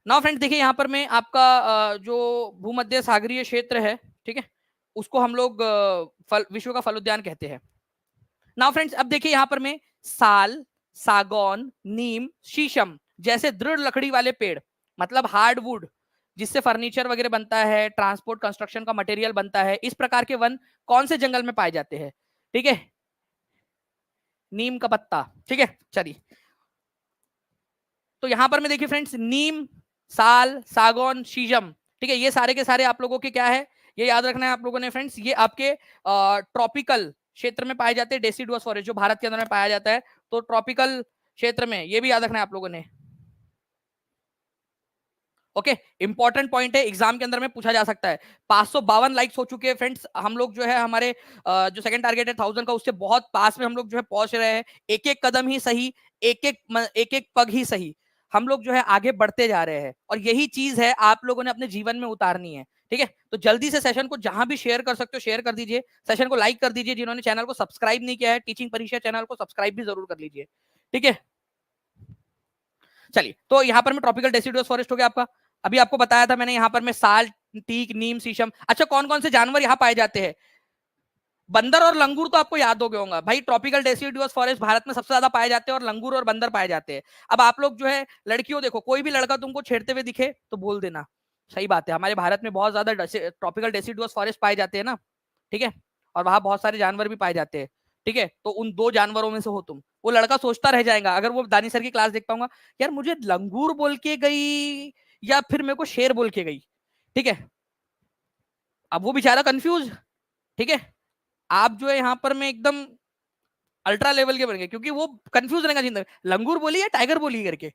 नाउ फ्रेंड्स देखिए यहाँ पर में आपका जो भूमध्य सागरीय क्षेत्र है, ठीक है, उसको हम लोग विश्व का फल उद्यान कहते हैं। नाउ फ्रेंड्स अब देखिए यहाँ पर में साल, सागौन, नीम, शीशम जैसे दृढ़ लकड़ी वाले पेड़, मतलब हार्डवुड, जिससे फर्नीचर वगैरह बनता है, ट्रांसपोर्ट कंस्ट्रक्शन का मटेरियल बनता है, इस प्रकार के वन कौन से जंगल में पाए जाते हैं, ठीक है, नीम का पत्ता, ठीक है। चलिए, तो यहां पर मैं देखिए फ्रेंड्स, नीम, साल, सागौन, शीशम, ठीक है, ये सारे के सारे आप लोगों के क्या है, ये याद रखना है आप लोगों ने फ्रेंड्स, ये आपके ट्रॉपिकल क्षेत्र में पाए जाते हैं, डेसिडुअस फॉरेस्ट जो भारत के अंदर में पाया जाता है, तो ट्रॉपिकल क्षेत्र में, ये भी याद रखना है आप लोगों ने, ओके। इंपॉर्टेंट पॉइंट है, एग्जाम के अंदर में पूछा जा सकता है। 552 लाइक्स हो चुके हैं फ्रेंड्स, हम लोग जो है हमारे जो सेकंड टारगेट है 1000 का, उससे बहुत पास में हम लोग जो है पहुंच रहे हैं। एक एक कदम ही सही, एक एक पग ही सही, हम लोग जो है आगे बढ़ते जा रहे हैं, और यही चीज है आप लोगों ने अपने जीवन में उतारनी है, ठीक है। तो जल्दी से सेशन को जहां भी शेयर कर सकते हो शेयर कर दीजिए, सेशन को लाइक कर दीजिए, जिन्होंने चैनल को सब्सक्राइब नहीं किया है, टीचिंग परीक्षा चैनल को सब्सक्राइब भी जरूर कर लीजिए, ठीक है। चलिए, तो यहाँ पर मैं ट्रॉपिकल डेसिडुअस फॉरेस्ट हो गया आपका, अभी आपको बताया था मैंने यहाँ पर मैं साल, टीक, नीम, शीशम। अच्छा, कौन कौन से जानवर यहाँ पाए जाते हैं, बंदर और लंगूर तो आपको याद हो गया होगा भाई, ट्रॉपिकल डेसिडुअस फॉरेस्ट भारत में सबसे ज्यादा पाए जाते हैं, और लंगूर और बंदर पाए जाते हैं। अब आप लोग जो है लड़कियों, देखो कोई भी लड़का तुमको छेड़ते हुए दिखे तो बोल देना, सही बात है, हमारे भारत में बहुत ज्यादा ट्रॉपिकल डेसिडुअस फॉरेस्ट पाए जाते हैं ना, ठीक है, और वहां बहुत सारे जानवर भी पाए जाते हैं, ठीक है। तो उन दो जानवरों में से हो तुम, वो लड़का सोचता रह जाएगा, अगर वो दानी सर की क्लास देख पाऊंगा, यार मुझे लंगूर बोल के गई या फिर मेरे को शेर बोल के गई, ठीक है। अब वो बेचारा कंफ्यूज, ठीक है, आप जो है यहाँ पर में एकदम अल्ट्रा लेवल के बन गए, क्योंकि वो कंफ्यूज रहेगा जिंदगी, लंगूर बोली या टाइगर बोली करके,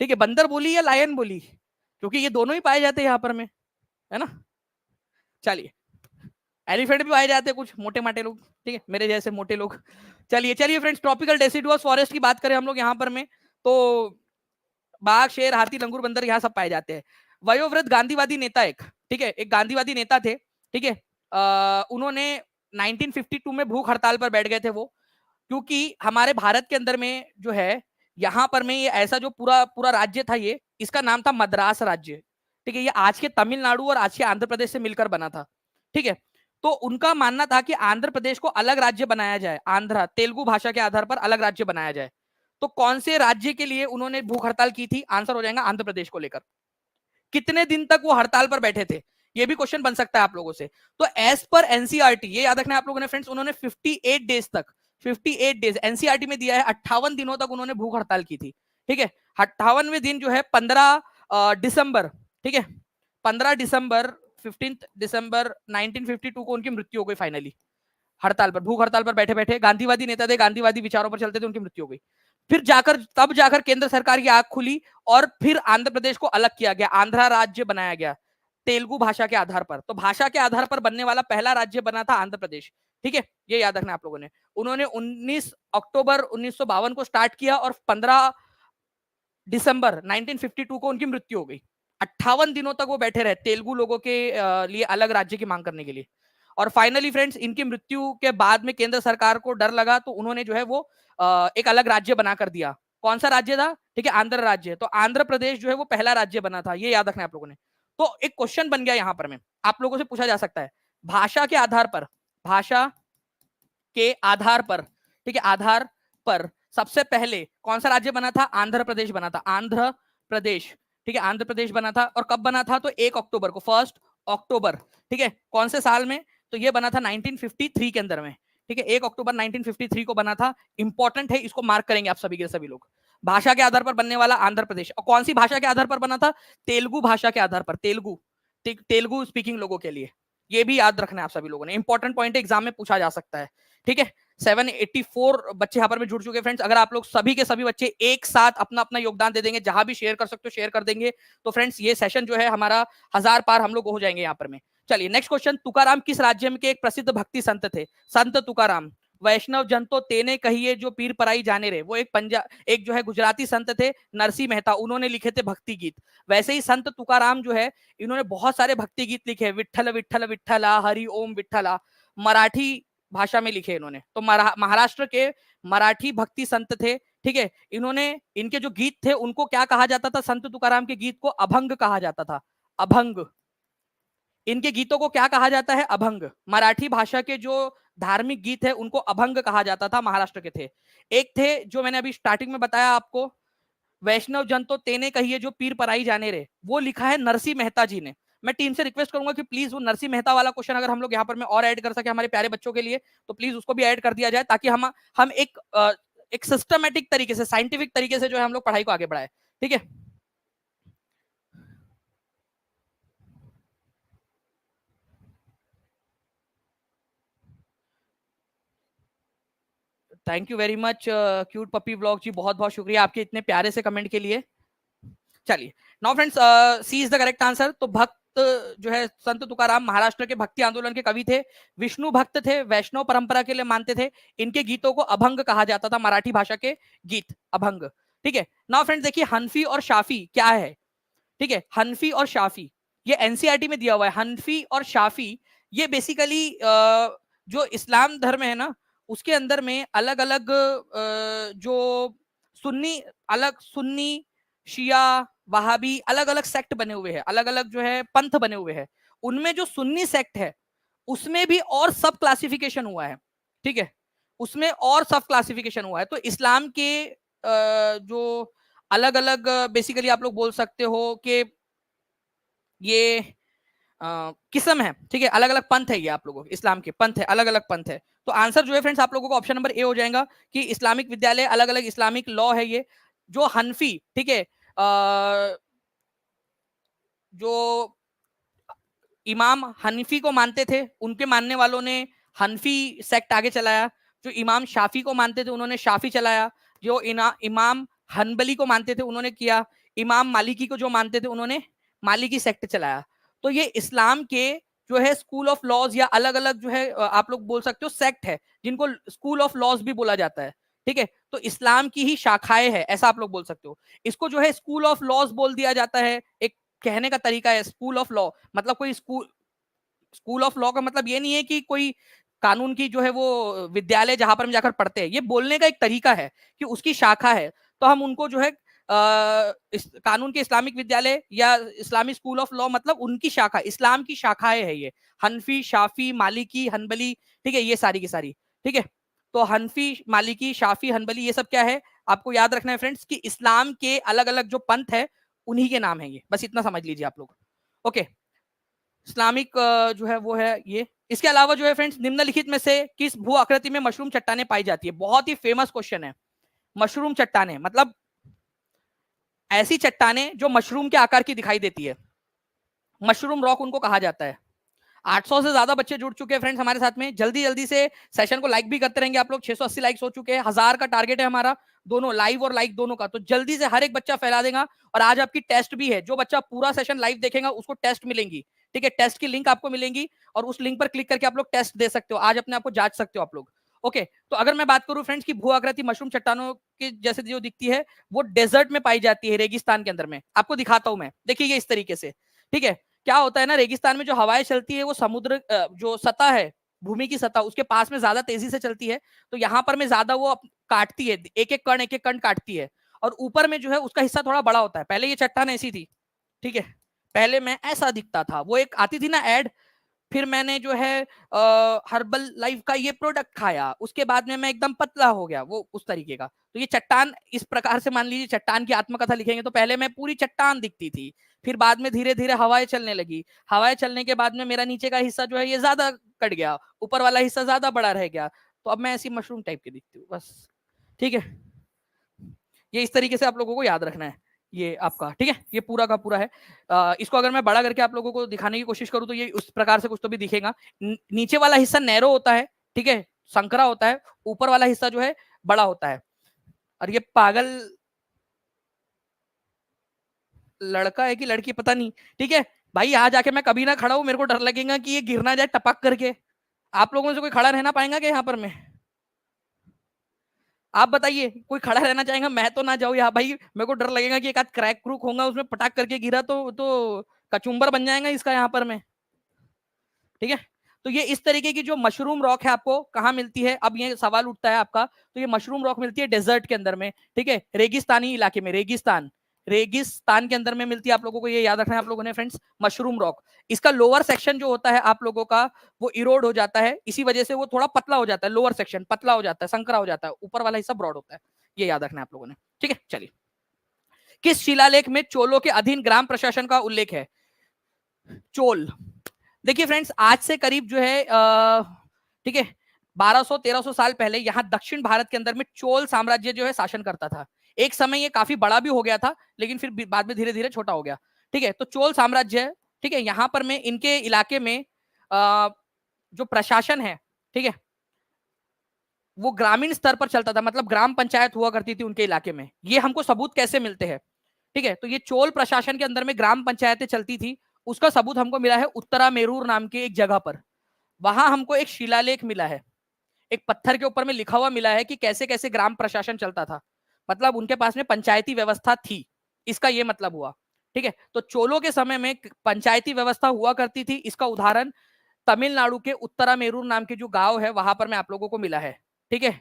ठीक है, बंदर बोली या लायन बोली, क्योंकि ये दोनों ही पाए जाते हैं यहाँ पर में, है ना। चलिए, एलिफेंट भी पाए जाते हैं कुछ मोटे माटे लोग, ठीक है, मेरे जैसे मोटे लोग। चलिए चलिए फ्रेंड्स, ट्रॉपिकल डेसिडुअस फॉरेस्ट की बात करें हम लोग यहाँ पर में, तो बाघ, शेर, हाथी, लंगूर, बंदर यहाँ सब पाए जाते हैं। वयोवृद्ध गांधीवादी नेता एक, ठीक है, एक गांधीवादी नेता थे, ठीक है, उन्होंने 1952 में भूख हड़ताल पर बैठ गए थे वो, क्योंकि हमारे भारत के अंदर में जो है, यहाँ पर में ये ऐसा जो पूरा पूरा राज्य था, ये इसका नाम था मद्रास राज्य, ठीक है, ये आज के तमिलनाडु और आज के आंध्र प्रदेश से मिलकर बना था, ठीक है। तो उनका मानना था कि आंध्र प्रदेश को अलग राज्य बनाया जाए, आंध्र तेलुगु भाषा के आधार पर अलग राज्य बनाया जाए। तो कौन से राज्य के लिए उन्होंने भूख हड़ताल की थी? आंसर हो जाएगा आंध्र प्रदेश को लेकर। कितने दिन तक वो हड़ताल पर बैठे थे, ये भी क्वेश्चन बन सकता है आप लोगों से। तो एज पर एनसीईआरटी, ये याद रखना आप लोगों ने फ्रेंड्स, उन्होंने 58 डेज तक, 58 डेज एनसीईआरटी में दिया है, 58 दिनों तक उन्होंने भूख हड़ताल की थी, ठीक है। 58वें दिन जो है 15 दिसंबर, ठीक है, 15 दिसंबर 15 दिसंबर 1952 को उनकी मृत्यु हो गई फाइनली, हड़ताल पर, भूख हड़ताल पर बैठे बैठे। गांधीवादी नेता थे, गांधीवादी विचारों पर चलते थे, उनकी मृत्यु हो गई। फिर जाकर, तब जाकर केंद्र सरकार की आंख खुली और फिर आंध्र प्रदेश को अलग किया गया, आंध्रा राज्य बनाया गया तेलुगु भाषा के आधार पर। तो भाषा के आधार पर बनने वाला पहला राज्य बना था आंध्र प्रदेश, ठीक है, ये याद रखना आप लोगों ने। उन्होंने 19 अक्टूबर 1952 को स्टार्ट किया और 15 दिसंबर 1952 को उनकी मृत्यु हो गई। 58 दिनों तक वो बैठे रहे तेलुगु लोगों के लिए अलग राज्य की मांग करने के लिए। और फाइनली फ्रेंड्स, इनकी मृत्यु के बाद में केंद्र सरकार को डर लगा, तो उन्होंने जो है वो एक अलग राज्य बना कर दिया। कौन सा राज्य था? ठीक है, आंध्र राज्य। तो आंध्र प्रदेश जो है वो पहला राज्य बना था, ये याद रखना है आप लोगों ने। तो एक क्वेश्चन बन गया यहां पर में, आप लोगों से पूछा जा सकता है, भाषा के आधार पर, भाषा के आधार पर, ठीक है, आधार पर सबसे पहले कौन सा राज्य बना था? आंध्र प्रदेश बना था, आंध्र प्रदेश, ठीक है, आंध्र प्रदेश बना था। और कब बना था? तो 1 अक्टूबर को, 1 अक्टूबर, ठीक है, कौन से साल में? तो ये बना था 1953 के अंदर में, ठीक है, 1 अक्टूबर 1953 को बना था। इंपॉर्टेंट है, इसको मार्क करेंगे आप सभी के सभी लोग। भाषा के आधार पर बनने वाला आंध्र प्रदेश। और कौन सी भाषा के आधार पर बना था? तेलुगु भाषा के आधार पर, तेलुगु, तेलुगु स्पीकिंग लोगों के लिए। ये भी याद रखना है आप सभी लोगों ने, इंपॉर्टेंट पॉइंट एग्जाम में पूछा जा सकता है, ठीक है। 784 बच्चे यहाँ पर भी जुड़ चुके हैं फ्रेंड्स। अगर आप लोग सभी के सभी बच्चे एक साथ अपना अपना योगदान दे देंगे, जहां भी शेयर कर सकते हो शेयर कर देंगे, तो फ्रेंड्स ये सेशन जो है हमारा 1000 पार हम लोग हो जाएंगे यहाँ पर में। चलिए नेक्स्ट क्वेश्चन, तुकाराम किस राज्य में के एक प्रसिद्ध भक्ति संत थे? संत तुकाराम, वैष्णव जन तो तेने कहिए जो पीर पराई जाने रे, वो एक जो है गुजराती संत थे, नरसिंह मेहता, उन्होंने लिखे थे भक्ति गीत। वैसे ही संत तुकाराम जो है, इन्होंने बहुत सारे भक्ति गीत लिखे, विठ्ठल विठ्ठल विठ्ठला, हरि ओम विठ्ठला, मराठी भाषा में लिखे इन्होंने। तो महाराष्ट्र के मराठी भक्ति संत थे, ठीक है। इन्होंने, इनके जो गीत थे उनको क्या कहा जाता था? संत तुकाराम के गीत को अभंग कहा जाता था, अभंग। इनके गीतों को क्या कहा जाता है? अभंग। मराठी भाषा के जो धार्मिक गीत है उनको अभंग कहा जाता था, महाराष्ट्र के थे। एक थे जो मैंने अभी स्टार्टिंग में बताया आपको, वैष्णव जन तो तेने कहिए जो पीर पराई जाने रे, वो लिखा है नरसिंह मेहता जी ने। मैं टीम से रिक्वेस्ट करूंगा कि प्लीज वो नरसिंह मेहता वाला क्वेश्चन अगर हम लोग यहाँ पर में और ऐड कर सके हमारे प्यारे बच्चों के लिए, तो प्लीज उसको भी ऐड कर दिया जाए, ताकि हम एक सिस्टमेटिक तरीके से, साइंटिफिक तरीके से जो है हम लोग पढ़ाई को आगे बढ़ाए, ठीक है। Thank you very much cute puppy blog ji, बहुत बहुत शुक्रिया आपके इतने प्यारे से कमेंट के लिए। चलिए now friends, C is the correct answer. तो भक्त जो है संत तुकाराम महाराष्ट्र के भक्ति आंदोलन के कवि थे, विष्णु भक्त थे, वैष्णव परंपरा के लिए मानते थे। इनके गीतों को अभंग कहा जाता था, मराठी भाषा के गीत, अभंग, ठीक है। नाउ फ्रेंड्स देखिए, हनफी और शाफी क्या है, ठीक है, हनफी और शाफी, ये एनसीईआरटी में दिया हुआ है। हनफी और शाफी ये बेसिकली जो इस्लाम धर्म है ना, उसके अंदर में अलग अलग जो सुन्नी, अलग सुन्नी, शिया, वहाबी, अलग अलग सेक्ट बने हुए हैं, अलग अलग जो है पंथ बने हुए हैं। उनमें जो सुन्नी सेक्ट है उसमें भी और सब क्लासिफिकेशन हुआ है, ठीक है, उसमें और सब क्लासिफिकेशन हुआ है। तो इस्लाम के जो अलग अलग बेसिकली आप लोग बोल सकते हो कि ये किस्म है, ठीक है, अलग अलग पंथ है, ये आप लोगों इस्लाम के पंथ है, अलग अलग पंथ है। तो आंसर जो है फ्रेंड्स आप लोगों को ऑप्शन नंबर ए हो जाएगा कि इस्लामिक विद्यालय, अलग अलग इस्लामिक लॉ है ये। जो हनफी, ठीक है, जो इमाम हनफी को मानते थे, उनके मानने वालों ने हनफी सेक्ट आगे चलाया। जो इमाम शाफी को मानते थे उन्होंने शाफी चलाया। जो इमाम हनबली को मानते थे उन्होंने किया। इमाम मालिकी को जो मानते थे उन्होंने मालिकी सेक्ट चलाया। तो ये इस्लाम के जो है स्कूल ऑफ लॉज या अलग अलग जो है आप लोग बोल सकते हो सेक्ट है, जिनको स्कूल ऑफ लॉज भी बोला जाता है। ठीक है, तो इस्लाम की ही शाखाएं है, ऐसा आप लोग बोल सकते हो। इसको जो है स्कूल ऑफ लॉज बोल दिया जाता है, एक कहने का तरीका है। स्कूल ऑफ लॉ मतलब कोई स्कूल ऑफ लॉ का मतलब ये नहीं है कि कोई कानून की जो है वो विद्यालय जहां पर हम जाकर पढ़ते हैं, ये बोलने का एक तरीका है कि उसकी शाखा है। तो हम उनको जो है कानून के इस्लामिक विद्यालय या इस्लामी स्कूल ऑफ लॉ मतलब उनकी शाखा, इस्लाम की शाखाएं है ये। हनफी, शाफी, मालिकी, हनबली, ठीक है, ये सारी की सारी। ठीक है, तो हनफी, मालिकी, शाफी, हनबली ये सब क्या है आपको याद रखना है फ्रेंड्स, कि इस्लाम के अलग अलग जो पंथ है उन्हीं के नाम है ये, बस इतना समझ लीजिए आप लोग। ओके, इस्लामिक जो है वो है ये। इसके अलावा जो है फ्रेंड्स, निम्नलिखित में से किस भू आकृति में मशरूम चट्टाने पाई जाती है? बहुत ही फेमस क्वेश्चन है। मशरूम चट्टाने मतलब ऐसी चट्टाने जो मशरूम के आकार की दिखाई देती है, मशरूम रॉक उनको कहा जाता है। 800 से ज्यादा बच्चे जुड़ चुके हैं फ्रेंड्स हमारे साथ में। जल्दी जल्दी से सेशन को लाइक भी करते रहेंगे आप लोग। 680 लाइक्स हो चुके हैं, 1000 का टारगेट है हमारा, दोनों लाइव और लाइक दोनों का। तो जल्दी से हर एक बच्चा फैला देगा। और आज आपकी टेस्ट भी है, जो बच्चा पूरा सेशन लाइव देखेगा उसको टेस्ट मिलेंगी। ठीक है, टेस्ट की लिंक आपको मिलेंगी और उस लिंक पर क्लिक करके आप लोग टेस्ट दे सकते हो, आज अपने आप को जांच सकते हो आप लोग। ओके, तो अगर मैं बात करूं फ्रेंड्स की भू आकृति मशरूम चट्टानों की जैसे जो दिखती है, वो डेजर्ट में पाई जाती है, रेगिस्तान के अंदर में। आपको दिखाता हूं मैं, देखिए ये इस तरीके से। ठीक है, क्या होता है ना, रेगिस्तान में जो हवाएं चलती है वो समुद्र जो सतह है, भूमि की सतह, उसके पास में ज्यादा तेजी से चलती है। तो यहाँ पर में ज्यादा वो काटती है, एक एक कण काटती है। और ऊपर में जो है उसका हिस्सा थोड़ा बड़ा होता है। पहले ये चट्टान ऐसी थी, ठीक है, पहले मैं ऐसा दिखता था। वो एक आती थी ना ऐड, फिर मैंने जो है हर्बल लाइफ का ये प्रोडक्ट खाया, उसके बाद में मैं एकदम पतला हो गया, वो उस तरीके का। तो ये चट्टान इस प्रकार से मान लीजिए, चट्टान की आत्मकथा लिखेंगे तो पहले मैं पूरी चट्टान दिखती थी, फिर बाद में धीरे धीरे हवाएं चलने लगी। हवाएं चलने के बाद में मेरा नीचे का हिस्सा जो है ये ज्यादा कट गया, ऊपर वाला हिस्सा ज्यादा बड़ा रह गया। तो अब मैं ऐसी मशरूम टाइप की दिखती हूँ बस। ठीक है, ये इस तरीके से आप लोगों को याद रखना है ये आपका। ठीक है, ये पूरा का पूरा है। इसको अगर मैं बड़ा करके आप लोगों को दिखाने की कोशिश करूं तो ये उस प्रकार से कुछ तो भी दिखेगा। नीचे वाला हिस्सा नैरो होता है, ठीक है, संकरा होता है, ऊपर वाला हिस्सा जो है बड़ा होता है। और ये पागल लड़का है कि लड़की पता नहीं। ठीक है भाई, यहाँ जाके मैं कभी ना खड़ा हूं, मेरे को डर लगेगा कि ये गिर ना जाए टपक करके। आप लोगों से कोई खड़ा रहना पाएगा क्या यहाँ पर? मैं, आप बताइए, कोई खड़ा रहना चाहेगा? मैं तो ना जाऊं यहाँ भाई, मेरे को डर लगेगा कि एक आध क्रैक क्रूक होगा उसमें, पटाख करके गिरा तो कचुम्बर बन जाएगा इसका यहाँ पर में। ठीक है, तो ये इस तरीके की जो मशरूम रॉक है आपको कहाँ मिलती है? अब ये सवाल उठता है आपका। तो ये मशरूम रॉक मिलती है डेजर्ट के अंदर में, ठीक है, रेगिस्तानी इलाके में, रेगिस्तान, रेगिस्तान के अंदर में मिलती है। आप लोगों को ये याद रखना है आप लोगों ने फ्रेंड्स, मशरूम रॉक। इसका लोअर सेक्शन जो होता है आप लोगों का, वो इरोड हो जाता है, इसी वजह से वो थोड़ा पतला हो जाता है। लोअर सेक्शन पतला हो जाता है, संकरा हो जाता है, ऊपर वाला हिस्सा ब्रॉड होता है। ये याद रखना है आप लोगों ने। ठीक है, चलिए, किस शिलालेख में चोलों के अधीन ग्राम प्रशासन का उल्लेख है? चोल, देखिए फ्रेंड्स, आज से करीब जो है ठीक है 1200-1300 साल पहले यहाँ दक्षिण भारत के अंदर में चोल साम्राज्य जो है शासन करता था। एक समय ये काफी बड़ा भी हो गया था, लेकिन फिर बाद में धीरे धीरे छोटा हो गया। ठीक है, तो चोल साम्राज्य, ठीक है, यहाँ पर में इनके इलाके में जो प्रशासन है, ठीक है, वो ग्रामीण स्तर पर चलता था, मतलब ग्राम पंचायत हुआ करती थी उनके इलाके में। ये हमको सबूत कैसे मिलते हैं? ठीक है, तो ये चोल प्रशासन के अंदर में ग्राम पंचायतें चलती थी, उसका सबूत हमको मिला है उत्तरा मेरूर नाम के एक जगह पर। वहां हमको एक शिलालेख मिला है, एक पत्थर के ऊपर में लिखा हुआ मिला है कि कैसे कैसे ग्राम प्रशासन चलता था, मतलब उनके पास में पंचायती व्यवस्था थी, इसका ये मतलब हुआ। ठीक है, तो चोलों के समय में पंचायती व्यवस्था हुआ करती थी, इसका उदाहरण तमिलनाडु के उत्तरा मेरूर नाम के जो गांव है वहां पर में आप लोगों को मिला है। ठीक है,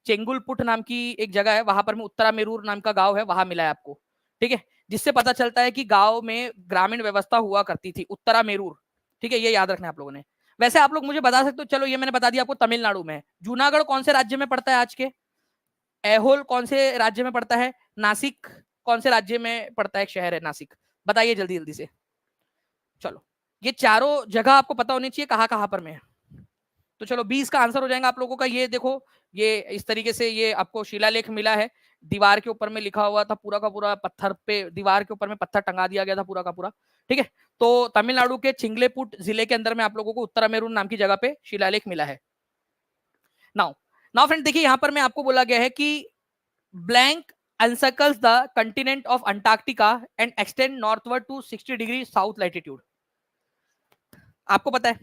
चेंगुलपुट नाम की एक जगह है, वहां पर में उत्तरा मेरूर नाम का गांव है, वहां मिला है आपको। ठीक है, जिससे पता चलता है कि गांव में ग्रामीण व्यवस्था हुआ करती थी, उत्तरा मेरूर। ठीक है, ये याद रखना है आप लोगों ने। वैसे आप लोग मुझे बता सकते हो, चलो ये मैंने बता दिया आपको तमिलनाडु में। जूनागढ़ कौन से राज्य में पड़ता है आज के? ऐहोल कौन से राज्य में पड़ता है? नासिक कौन से राज्य में पड़ता है? एक शहर है नासिक, बताइए जल्दी जल्दी से। चलो, ये चारों जगह आपको पता होनी चाहिए कहाँ कहाँ पर में है। तो चलो 20 का आंसर हो जाएगा आप लोगों का। ये देखो, ये इस तरीके से ये आपको शिलालेख मिला है, दीवार के ऊपर में लिखा हुआ था, पूरा का पूरा पत्थर पे, दीवार के ऊपर में पत्थर टंगा दिया गया था पूरा का पूरा। ठीक है, तो तमिलनाडु के चिंगलेपुट जिले के अंदर में आप लोगों को उत्तरामेरुर नाम की जगह पे शिलालेख मिला है। नाउ नाउ फ्रेंड, देखिए यहाँ पर मैं आपको बोला गया है कि blank encircles the continent of Antarctica and extend northward to 60 degree south latitude. आपको पता है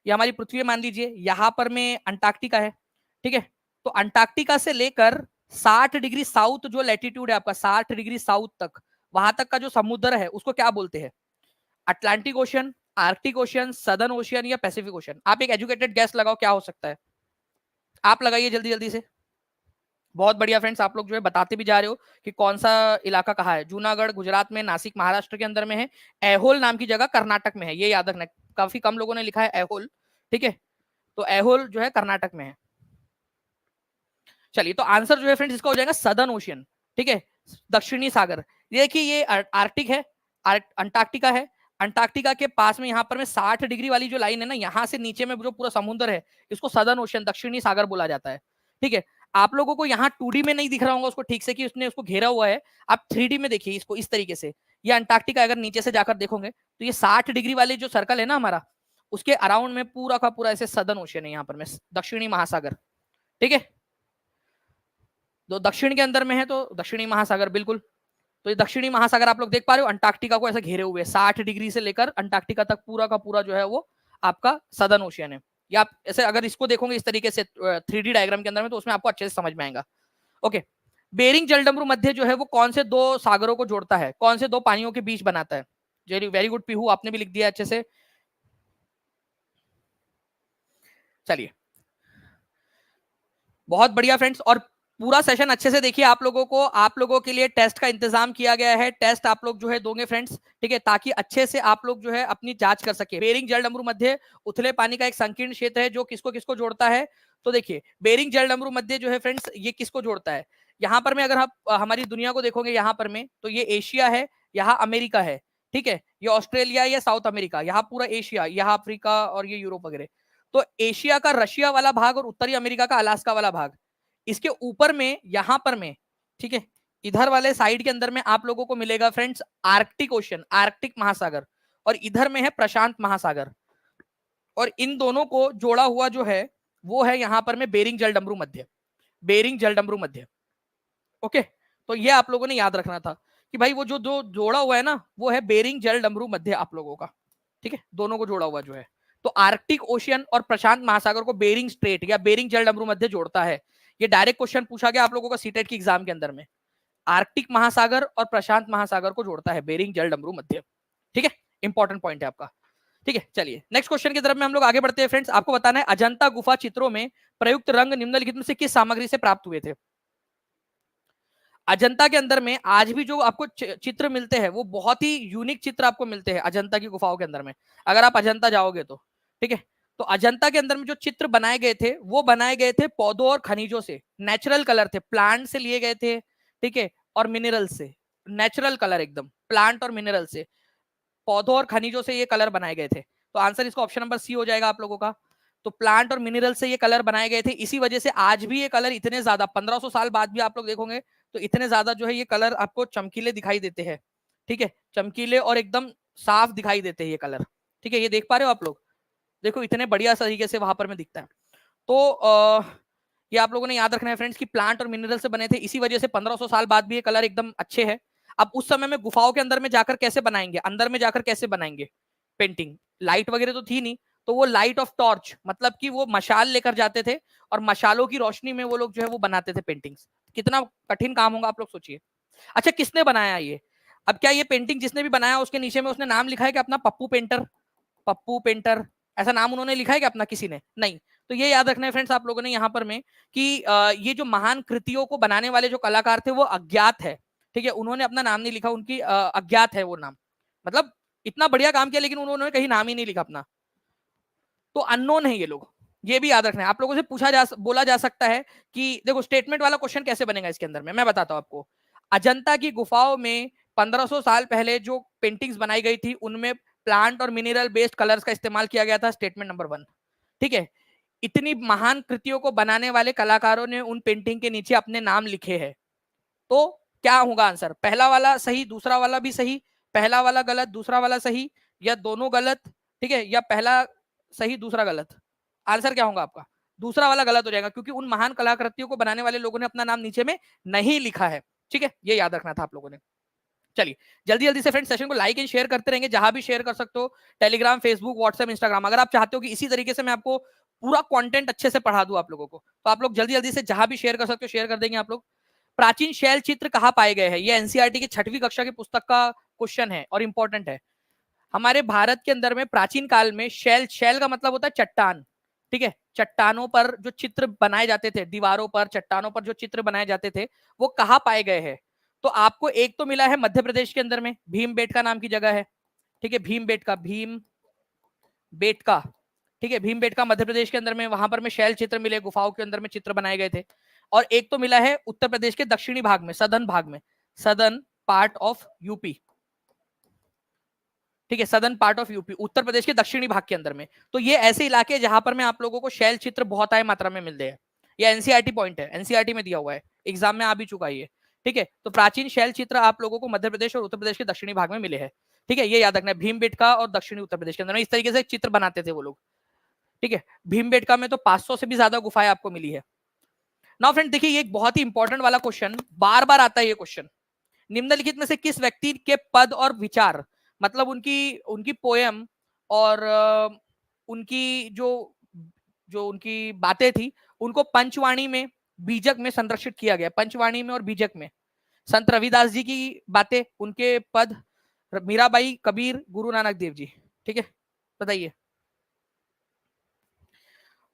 ये हमारी पृथ्वी मान लीजिए, यहां पर में अंटार्कटिका है, ठीक है। तो अंटार्कटिका से लेकर 60 डिग्री साउथ जो लैटिट्यूड है आपका, 60 डिग्री साउथ तक, वहां तक का जो समुद्र है उसको क्या बोलते हैं? Atlantic ocean, Arctic ocean, southern ocean या पैसिफिक ओशियन? आप एक एजुकेटेड गैस लगाओ, क्या हो सकता है? आप लगाइए जल्दी जल्दी से। बहुत बढ़िया फ्रेंड्स, आप लोग जो है बताते भी जा रहे हो कि कौन सा इलाका कहाँ है। जूनागढ़ गुजरात में, नासिक महाराष्ट्र के अंदर में है, ऐहोल नाम की जगह कर्नाटक में है, ये याद रखना। काफी कम लोगों ने लिखा है ऐहोल, ठीक है। तो ऐहोल जो है कर्नाटक में है। चलिए, तो आंसर जो है फ्रेंड्स इसका हो जाएगा सदर्न ओशियन, ठीक है, दक्षिणी सागर। ये देखिए, ये आर्कटिक है, अंटार्कटिका है। अंटार्कटिका के पास में यहाँ पर में 60 डिग्री वाली जो लाइन है ना, यहाँ से नीचे में जो पूरा समुद्र है, इसको सदर्न ओशियन, दक्षिणी सागर बोला जाता है, ठीक है। आप लोगों को यहाँ 2D में नहीं दिख रहा होगा उसको ठीक से कि उसने उसको घेरा हुआ है, आप 3D में देखिए इसको इस तरीके से। ये अंटार्कटिका अगर नीचे से जाकर देखोगे तो ये 60 डिग्री वाले जो सर्कल है ना हमारा, उसके अराउंड में पूरा का पूरा ऐसे सदर्न ओशियन है यहाँ पर में, दक्षिणी महासागर, ठीक है। तो दक्षिण के अंदर में है तो दक्षिणी महासागर, बिल्कुल। तो ये दक्षिणी महासागर आप लोग देख पा रहे हो, अंटार्कटिका को ऐसे घेरे हुए 60 डिग्री से लेकर अंटार्कटिका तक पूरा का पूरा जो है वो आपका सदर्न ओशियन है। या आप ऐसे अगर इसको देखोगे इस तरीके से 3D डायग्राम के अंदर में, तो उसमें आपको अच्छे से समझ में आएगा। ओके, बेरिंग जलडमरू मध्य जो है वो कौन से दो सागरों को जोड़ता है, कौन से दो पानियों के बीच बनाता है? वेरी गुड पीहू, आपने भी लिख दिया अच्छे से। चलिए, बहुत बढ़िया फ्रेंड्स। और पूरा सेशन अच्छे से देखिए, आप लोगों को, आप लोगों के लिए टेस्ट का इंतजाम किया गया है। टेस्ट आप लोग जो है दोगे फ्रेंड्स, ठीक है, ताकि अच्छे से आप लोग जो है अपनी जांच कर सके। बेरिंग जलडमरू मध्य उथले पानी का एक संकीर्ण क्षेत्र है जो किसको किसको जोड़ता है? तो देखिए, बेरिंग जलडमरू मध्य जो है फ्रेंड्स, ये किसको जोड़ता है? यहाँ पर में अगर आप हमारी दुनिया को देखोगे यहाँ पर में, तो ये एशिया है, यहाँ अमेरिका है, ठीक है, ये ऑस्ट्रेलिया या साउथ अमेरिका, यहाँ पूरा एशिया, यहाँ अफ्रीका और ये यूरोप वगैरह। तो एशिया का रशिया वाला भाग और उत्तरी अमेरिका का अलास्का वाला भाग, इसके ऊपर में यहां पर में, ठीक है, इधर वाले साइड के अंदर में आप लोगों को मिलेगा फ्रेंड्स आर्कटिक ओशन, आर्कटिक महासागर, और इधर में है प्रशांत महासागर। और इन दोनों को जोड़ा हुआ जो है वो है यहां पर में बेरिंग जलडमरू मध्य, बेरिंग जलडमरू मध्य। ओके, तो ये आप लोगों ने याद रखना था कि भाई वो जो दो जोड़ा हुआ है ना, वो है बेरिंग जलडमरू मध्य आप लोगों का, ठीक है, दोनों को जोड़ा हुआ जो है। तो आर्कटिक ओशियन और प्रशांत महासागर को बेरिंग स्ट्रेट या बेरिंग जलडमरू मध्य जोड़ता है। ये डायरेक्ट क्वेश्चन पूछा गया आप लोगों का सीटेट की एग्जाम के अंदर में। आर्कटिक महासागर और प्रशांत महासागर को जोड़ता है बेरिंग जलडमरू मध्य, ठीक है, इंपॉर्टेंट पॉइंट है आपका, ठीक है। चलिए, नेक्स्ट क्वेश्चन की तरफ में हम लोग आगे बढ़ते हैं फ्रेंड्स। आपको बताना है अजंता गुफा चित्रों में प्रयुक्त रंग निम्नलिखित में से किस सामग्री से प्राप्त हुए थे? अजंता के अंदर में आज भी जो आपको चित्र मिलते हैं वो बहुत ही यूनिक चित्र आपको मिलते हैं अजंता की गुफाओं के अंदर में, अगर आप अजंता जाओगे तो, ठीक है। तो अजंता के अंदर में जो चित्र बनाए गए थे वो बनाए गए थे पौधों और खनिजों से, नेचुरल कलर थे, प्लांट से लिए गए थे, ठीक है, और मिनरल से, नेचुरल कलर एकदम प्लांट और मिनरल से, पौधों और खनिजों से ये कलर बनाए गए थे। तो आंसर इसका ऑप्शन नंबर सी हो जाएगा आप लोगों का। तो प्लांट और मिनरल से ये कलर बनाए गए थे, इसी वजह से आज भी ये कलर इतने ज्यादा 1500 साल बाद भी आप लोग देखोगे तो इतने ज्यादा जो है ये कलर आपको चमकीले दिखाई देते हैं, ठीक है, चमकीले और एकदम साफ दिखाई देते हैं ये कलर, ठीक है। ये देख पा रहे हो आप लोग, देखो इतने बढ़िया तरीके से वहां पर में दिखता है। तो ये आप लोगों ने याद रखना है फ्रेंड्स कि प्लांट और मिनरल से बने थे, इसी वजह से 1500 साल बाद भी ये कलर एकदम अच्छे हैं। अब उस समय में गुफाओं के अंदर में जाकर कैसे बनाएंगे, अंदर में जाकर कैसे बनाएंगे पेंटिंग? लाइट वगैरह तो थी नहीं, तो वो लाइट ऑफ टॉर्च, मतलब कि वो मशाल लेकर जाते थे और मशालों की रोशनी में वो लोग जो है वो बनाते थे पेंटिंग्स। कितना कठिन काम होगा आप लोग सोचिए। अच्छा, किसने बनाया ये? अब क्या ये पेंटिंग जिसने भी बनाया उसके नीचे में उसने नाम लिखा है कि अपना पप्पू पेंटर, पप्पू पेंटर, ऐसा नाम उन्होंने लिखा है कि अपना किसी ने? नहीं। तो ये याद रखना है फ्रेंड्स आप लोगों ने यहाँ पर में कि ये जो महान कृतियों को बनाने वाले जो कलाकार थे वो अज्ञात है, ठीक है, उन्होंने अपना नाम नहीं लिखा, उनकी अज्ञात है वो नाम, मतलब इतना बढ़िया काम किया लेकिन उन्होंने कहीं नाम ही नहीं लिखा अपना, तो अननोन है ये लोग। ये भी याद रखना है। आप लोगों से बोला जा सकता है कि देखो स्टेटमेंट वाला क्वेश्चन कैसे बनेगा इसके अंदर में, मैं बताता हूं आपको। अजंता की गुफाओं में 1500 साल पहले जो पेंटिंग्स बनाई गई थी उनमें प्लांट और मिनरल बेस्ड कलर्स का इस्तेमाल किया गया था, स्टेटमेंट नंबर 1, ठीक है। इतनी महान कृतियों को बनाने वाले कलाकारों ने उन पेंटिंग के नीचे अपने नाम लिखे हैं। तो क्या होगा आंसर? पहला वाला सही, दूसरा वाला भी सही, पहला वाला गलत, दूसरा वाला सही, या दोनों गलत, ठीक है, या पहला सही दूसरा गलत? आंसर क्या होगा आपका? दूसरा वाला गलत हो जाएगा, क्योंकि उन महान कलाकृतियों को बनाने वाले लोगों ने अपना नाम नीचे में नहीं लिखा है, ठीक है, ये याद रखना था आप लोगों ने। चलिए जल्दी जल्दी से फ्रेंड्स सेशन को लाइक एंड शेयर करते रहेंगे, जहां भी शेयर कर सकते हो, टेलीग्राम, फेसबुक, व्हाट्सएप, इंस्टाग्राम। अगर आप चाहते हो कि इसी तरीके से मैं आपको पूरा कंटेंट अच्छे से पढ़ा दूं आप लोगों को, तो आप लोग जल्दी जल्दी से जहां भी शेयर कर सकते हो शेयर कर देंगे आप लोग। प्राचीन शैल चित्र कहाँ पाए गए हैं, ये एनसीईआरटी की 6वीं कक्षा की पुस्तक का क्वेश्चन है और इंपॉर्टेंट है। हमारे भारत के अंदर में प्राचीन काल में शैल, शैल का मतलब होता है चट्टान, ठीक है, चट्टानों पर जो चित्र बनाए जाते थे, दीवारों पर, चट्टानों पर जो चित्र बनाए जाते थे, वो कहाँ पाए गए हैं। तो आपको एक तो मिला है मध्य प्रदेश के अंदर में, भीमबेटका नाम की जगह है, ठीक है, भीमबेटका, भीमबेटका, ठीक है, भीमबेटका मध्य प्रदेश के अंदर में, वहां पर में शैल चित्र मिले, गुफाओं के अंदर में चित्र बनाए गए थे। और एक तो मिला है उत्तर प्रदेश के दक्षिणी भाग में, सदर्न भाग में, सदर्न पार्ट ऑफ यूपी, ठीक है, southern part of UP, Uttar Pradesh के दक्षिणी भाग के अंदर में। तो ये ऐसे इलाके हैं जहां पर में आप लोगों को शैल चित्र बहुत आय मात्रा में मिलते हैं। ये एनसीईआरटी पॉइंट है, एनसीईआरटी में दिया हुआ है, एग्जाम में आ भी चुका है ये, ठीक है। तो प्राचीन शैल चित्र आप लोगों को मध्य प्रदेश और उत्तर प्रदेश के दक्षिणी भाग में मिले हैं, ठीक है, ये याद रखना है। भीमबेटका और दक्षिणी उत्तर प्रदेश के अंदर इस तरीके से चित्र बनाते थे वो लोग, ठीक है। भीमबेटका में तो 500 से भी ज्यादा गुफाएं आपको मिली है। नाउ फ्रेंड देखिए, ये एक बहुत ही इंपॉर्टेंट वाला क्वेश्चन, बार बार आता है ये क्वेश्चन। निम्नलिखित में से किस व्यक्ति के पद और विचार, मतलब उनकी उनकी पोयम और उनकी जो जो उनकी बातें थी, उनको पंचवाणी में, बीजक में संरक्षित किया गया। पंचवाणी में और बीजक में संत रविदास जी की बातें, उनके पद, मीराबाई, कबीर, गुरु नानक देव जी, ठीक है, बताइए।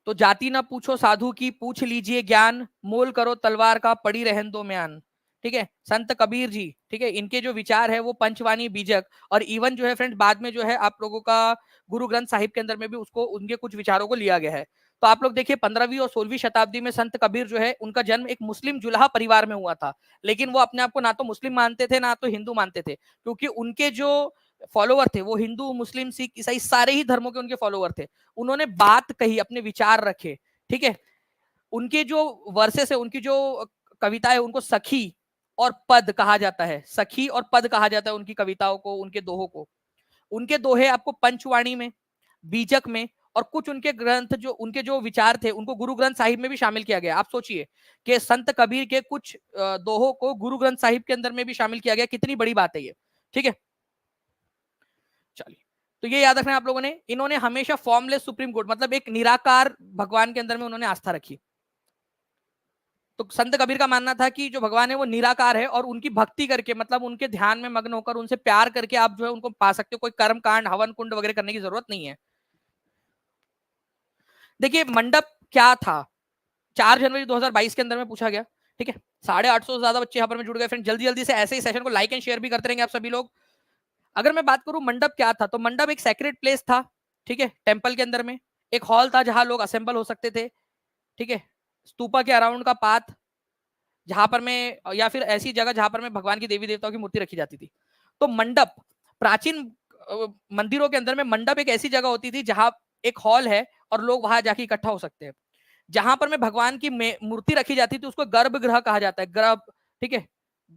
तो जाति ना पूछो साधु की, पूछ लीजिए ज्ञान, मोल करो तलवार का, पड़ी रहन दो म्यान, ठीक है, संत कबीर जी, ठीक है, इनके जो विचार है वो पंचवाणी, बीजक, और इवन जो है फ्रेंड बाद में जो है आप लोगों का गुरु ग्रंथ साहिब के अंदर में भी उसको, उनके कुछ विचारों को लिया गया है। तो आप लोग देखिए 15वीं और 16वीं शताब्दी में संत कबीर जो है, उनका जन्म एक मुस्लिम जुलाहा परिवार में हुआ था, लेकिन वो अपने आप को ना तो मुस्लिम मानते थे ना तो हिंदू मानते थे, क्योंकि उनके जो फॉलोवर थे वो हिंदू, मुस्लिम, सिख, ईसाई सारे ही धर्मों के उनके फॉलोवर थे। उन्होंने बात कही, अपने विचार रखे, ठीक है। उनके जो वर्सेस है, उनकी जो कविता है, उनको सखी और पद कहा जाता है, सखी और पद कहा जाता है उनकी कविताओं को, उनके दोहों को। उनके दोहे आपको पंचवाणी में, बीजक में, और कुछ उनके ग्रंथ, जो उनके जो विचार थे, उनको गुरु ग्रंथ साहिब में भी शामिल किया गया। आप सोचिए कि संत कबीर के कुछ दोहों को गुरु ग्रंथ साहिब के अंदर में भी शामिल किया गया, कितनी बड़ी बात है ये, ठीक है। चलिए, तो ये याद रखना है आप लोगों ने। इन्होंने हमेशा फॉर्मलेस सुप्रीम कोर्ट, मतलब एक निराकार भगवान के अंदर में उन्होंने आस्था रखी। तो संत कबीर का मानना था कि जो भगवान है वो निराकार है, और उनकी भक्ति करके, मतलब उनके ध्यान में मग्न होकर, उनसे प्यार करके आप जो है उनको पा सकते हो, कोई कर्म कांड, हवन कुंड वगैरह करने की जरूरत नहीं है। देखिए मंडप क्या था, 4 जनवरी 2022 के अंदर में पूछा गया, ठीक है। 850 से ज्यादा बच्चे यहाँ पर में जुड़ गए फ्रेंड। जल्दी जल्दी से ऐसे ही सेशन को लाइक एंड शेयर भी करते रहेंगे आप सभी लोग। अगर मैं बात करूं मंडप क्या था, तो मंडप एक सेक्रेट प्लेस था, ठीक है, टेम्पल के अंदर में एक हॉल था जहां लोग असेंबल हो सकते थे, ठीक है। स्तूपा के अराउंड का पाथ, जहां पर में, या फिर ऐसी जगह जहां पर में भगवान की देवी देवताओं की मूर्ति रखी जाती थी। तो मंडप, प्राचीन मंदिरों के अंदर में मंडप एक ऐसी जगह होती थी जहां एक हॉल है और लोग वहां जाके इकट्ठा हो सकते हैं। जहां पर में भगवान की मूर्ति रखी जाती थी उसको गर्भगृह कहा जाता है, गर्भ, ठीक है,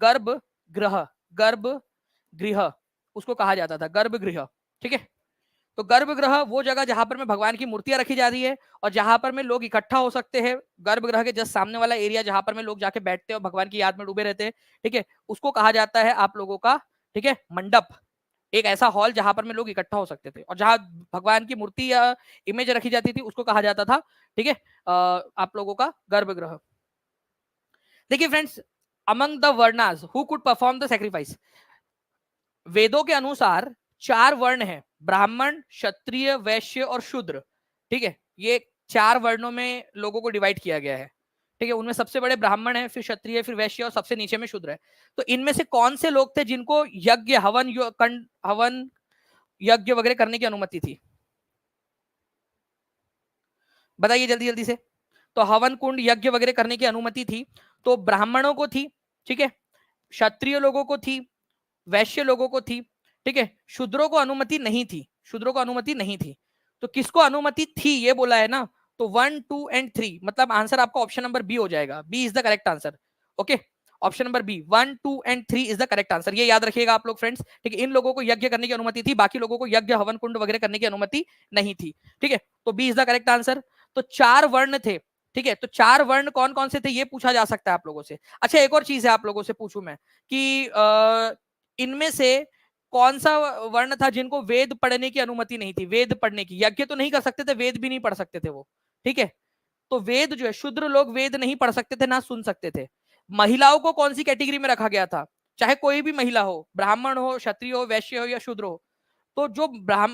गर्भगृह, गर्भगृह उसको कहा जाता था, गर्भगृह, ठीक है। तो गर्भगृह वो जगह जहां पर में भगवान की मूर्तियां रखी जा रही है और जहां पर में लोग इकट्ठा हो सकते हैं। गर्भगृह के जस्ट सामने वाला एरिया जहां पर में लोग जाके बैठते हैं और भगवान की याद में डूबे रहते हैं, ठीक है, उसको कहा जाता है आप लोगों का, ठीक है, मंडप। एक ऐसा हॉल जहां पर में लोग इकट्ठा हो सकते थे और जहां भगवान की मूर्ति या इमेज रखी जाती थी उसको कहा जाता था, ठीक है, आप लोगों का गर्भगृह। देखिए friends, among the varnas who could perform the sacrifice, वेदों के अनुसार 4 वर्ण है, ब्राह्मण, क्षत्रिय, वैश्य और शूद्र, ठीक है। ये 4 वर्णों में लोगों को डिवाइड किया गया है, ठीक है। उनमें सबसे बड़े ब्राह्मण है, फिर क्षत्रिय, फिर वैश्य और सबसे नीचे में शूद्र है। तो इनमें से कौन से लोग थे जिनको यज्ञ, हवन यज्ञ वगैरह करने की अनुमति थी, बताइए जल्दी जल्दी से। तो हवन कुंड, यज्ञ वगैरह करने की अनुमति थी, तो ब्राह्मणों को थी, ठीक है, क्षत्रिय लोगों को थी, वैश्य लोगों को थी, ठीक है, शूद्रों को अनुमति नहीं थी, शूद्रों को अनुमति नहीं थी। तो किसको अनुमति थी ये बोला है ना, तो 1, 2 एंड 3, मतलब आंसर आपका ऑप्शन नंबर बी हो जाएगा, B is the correct answer. Okay, option number B, 1, 2 and 3 is the correct answer. ये याद रखिएगा आप लोग फ्रेंड्स, ठीक है। इन लोगों को यज्ञ करने की अनुमति थी, बाकी लोगों को यज्ञ, हवन कुंड वगैरह करने की अनुमति नहीं थी, ठीक है। तो B is the correct answer. तो 4 वर्ण थे, ठीक है। तो 4 वर्ण कौन कौन से थे ये पूछा जा सकता है आप लोगों से। अच्छा, एक और चीज है आप लोगों से पूछूं मैं कि इनमें से कौन सा वर्ण था जिनको वेद पढ़ने की अनुमति नहीं थी? वेद पढ़ने की, यज्ञ तो नहीं कर सकते थे, वेद भी नहीं पढ़ सकते थे वो, ठीक है। तो वेद जो है, शूद्र लोग वेद नहीं पढ़ सकते थे, ना सुन सकते थे। महिलाओं को कौन सी कैटेगरी में रखा गया था? चाहे कोई भी महिला हो, ब्राह्मण हो, क्षत्रिय हो, वैश्य हो या शूद्र हो, तो जो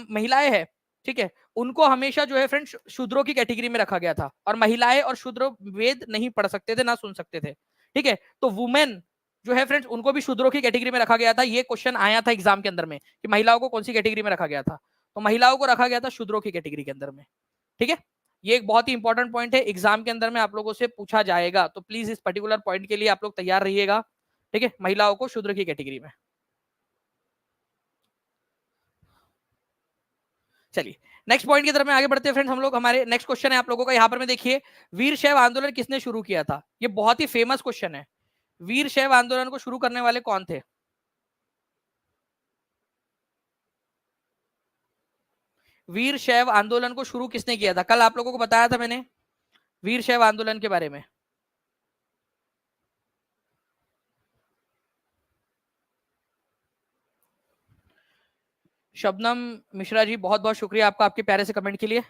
महिलाएं हैं, ठीक है, उनको हमेशा जो है फ्रेंड्स शूद्रों की कैटेगरी में रखा गया था, और महिलाएं और शूद्र वेद नहीं पढ़ सकते थे, ना सुन सकते थे, ठीक है। तो वुमेन जो है फ्रेंड्स, उनको भी शूद्रों की कैटेगरी में रखा गया था। ये क्वेश्चन आया था एग्जाम के अंदर में कि महिलाओं को कौन सी कैटेगरी में रखा गया था, तो महिलाओं को रखा गया था शूद्रों की कैटेगरी के अंदर में, ठीक है। ये एक बहुत ही इंपॉर्टेंट पॉइंट है, एग्जाम के अंदर में आप लोगों से पूछा जाएगा, तो प्लीज इस पर्टिकुलर पॉइंट के लिए आप लोग तैयार रहिएगा, ठीक है। महिलाओं को शूद्र की कैटेगरी में। चलिए नेक्स्ट पॉइंट की तरफ में आगे बढ़ते हैं फ्रेंड्स हम लोग। हमारे नेक्स्ट क्वेश्चन है आप लोगों का यहाँ पर में, देखिए वीर शैव आंदोलन किसने शुरू किया था? ये बहुत ही फेमस क्वेश्चन है। वीर शैव आंदोलन को शुरू करने वाले कौन थे? वीर शैव आंदोलन को शुरू किसने किया था? कल आप लोगों को बताया था मैंने वीर शैव आंदोलन के बारे में। शबनम मिश्रा जी, बहुत बहुत शुक्रिया आपका, आपके प्यारे से कमेंट के लिए।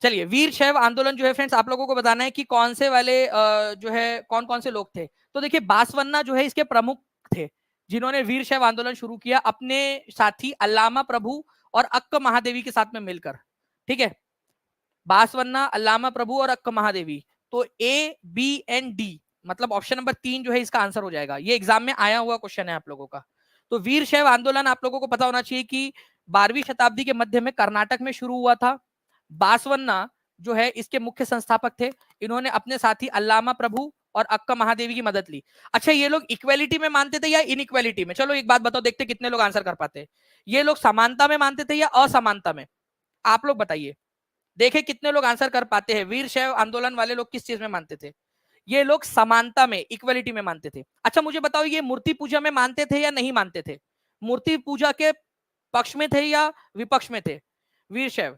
चलिए, वीर शैव आंदोलन जो है फ्रेंड्स, आप लोगों को बताना है कि कौन से वाले जो है कौन कौन से लोग थे। तो देखिए, बासवन्ना जो है इसके प्रमुख थे, जिन्होंने वीर शैव आंदोलन शुरू किया अपने साथी अल्लामा प्रभु और अक्क महादेवी के साथ में मिलकर, ठीक है। बासवन्ना, अल्लामा प्रभु और अक्क महादेवी। तो A B N D, मतलब ऑप्शन नंबर 3 जो है इसका आंसर हो जाएगा। ये एग्जाम में आया हुआ क्वेश्चन है आप लोगों का। तो वीर शैव आंदोलन आप लोगों को पता होना चाहिए कि 12वीं शताब्दी के मध्य में कर्नाटक में शुरू हुआ था। बासवन्ना जो है इसके मुख्य संस्थापक थे। इन्होंने अपने साथी अल्लामा प्रभु और अक्का महादेवी की मदद ली। अच्छा, ये लोग इक्वेलिटी में मानते थे या इनइक्वेलिटी में? चलो एक बात बताओ, देखते कितने लोग आंसर कर पाते हैं। ये लोग समानता में मानते थे या असमानता में? आप लोग बताइए, देखे कितने लोग आंसर कर पाते हैं। वीर शैव आंदोलन वाले लोग किस चीज में मानते थे? ये लोग समानता में, इक्वलिटी में मानते थे। अच्छा मुझे बताओ, ये मूर्ति पूजा में मानते थे या नहीं मानते थे? मूर्ति पूजा के पक्ष में थे या विपक्ष में थे वीर शैव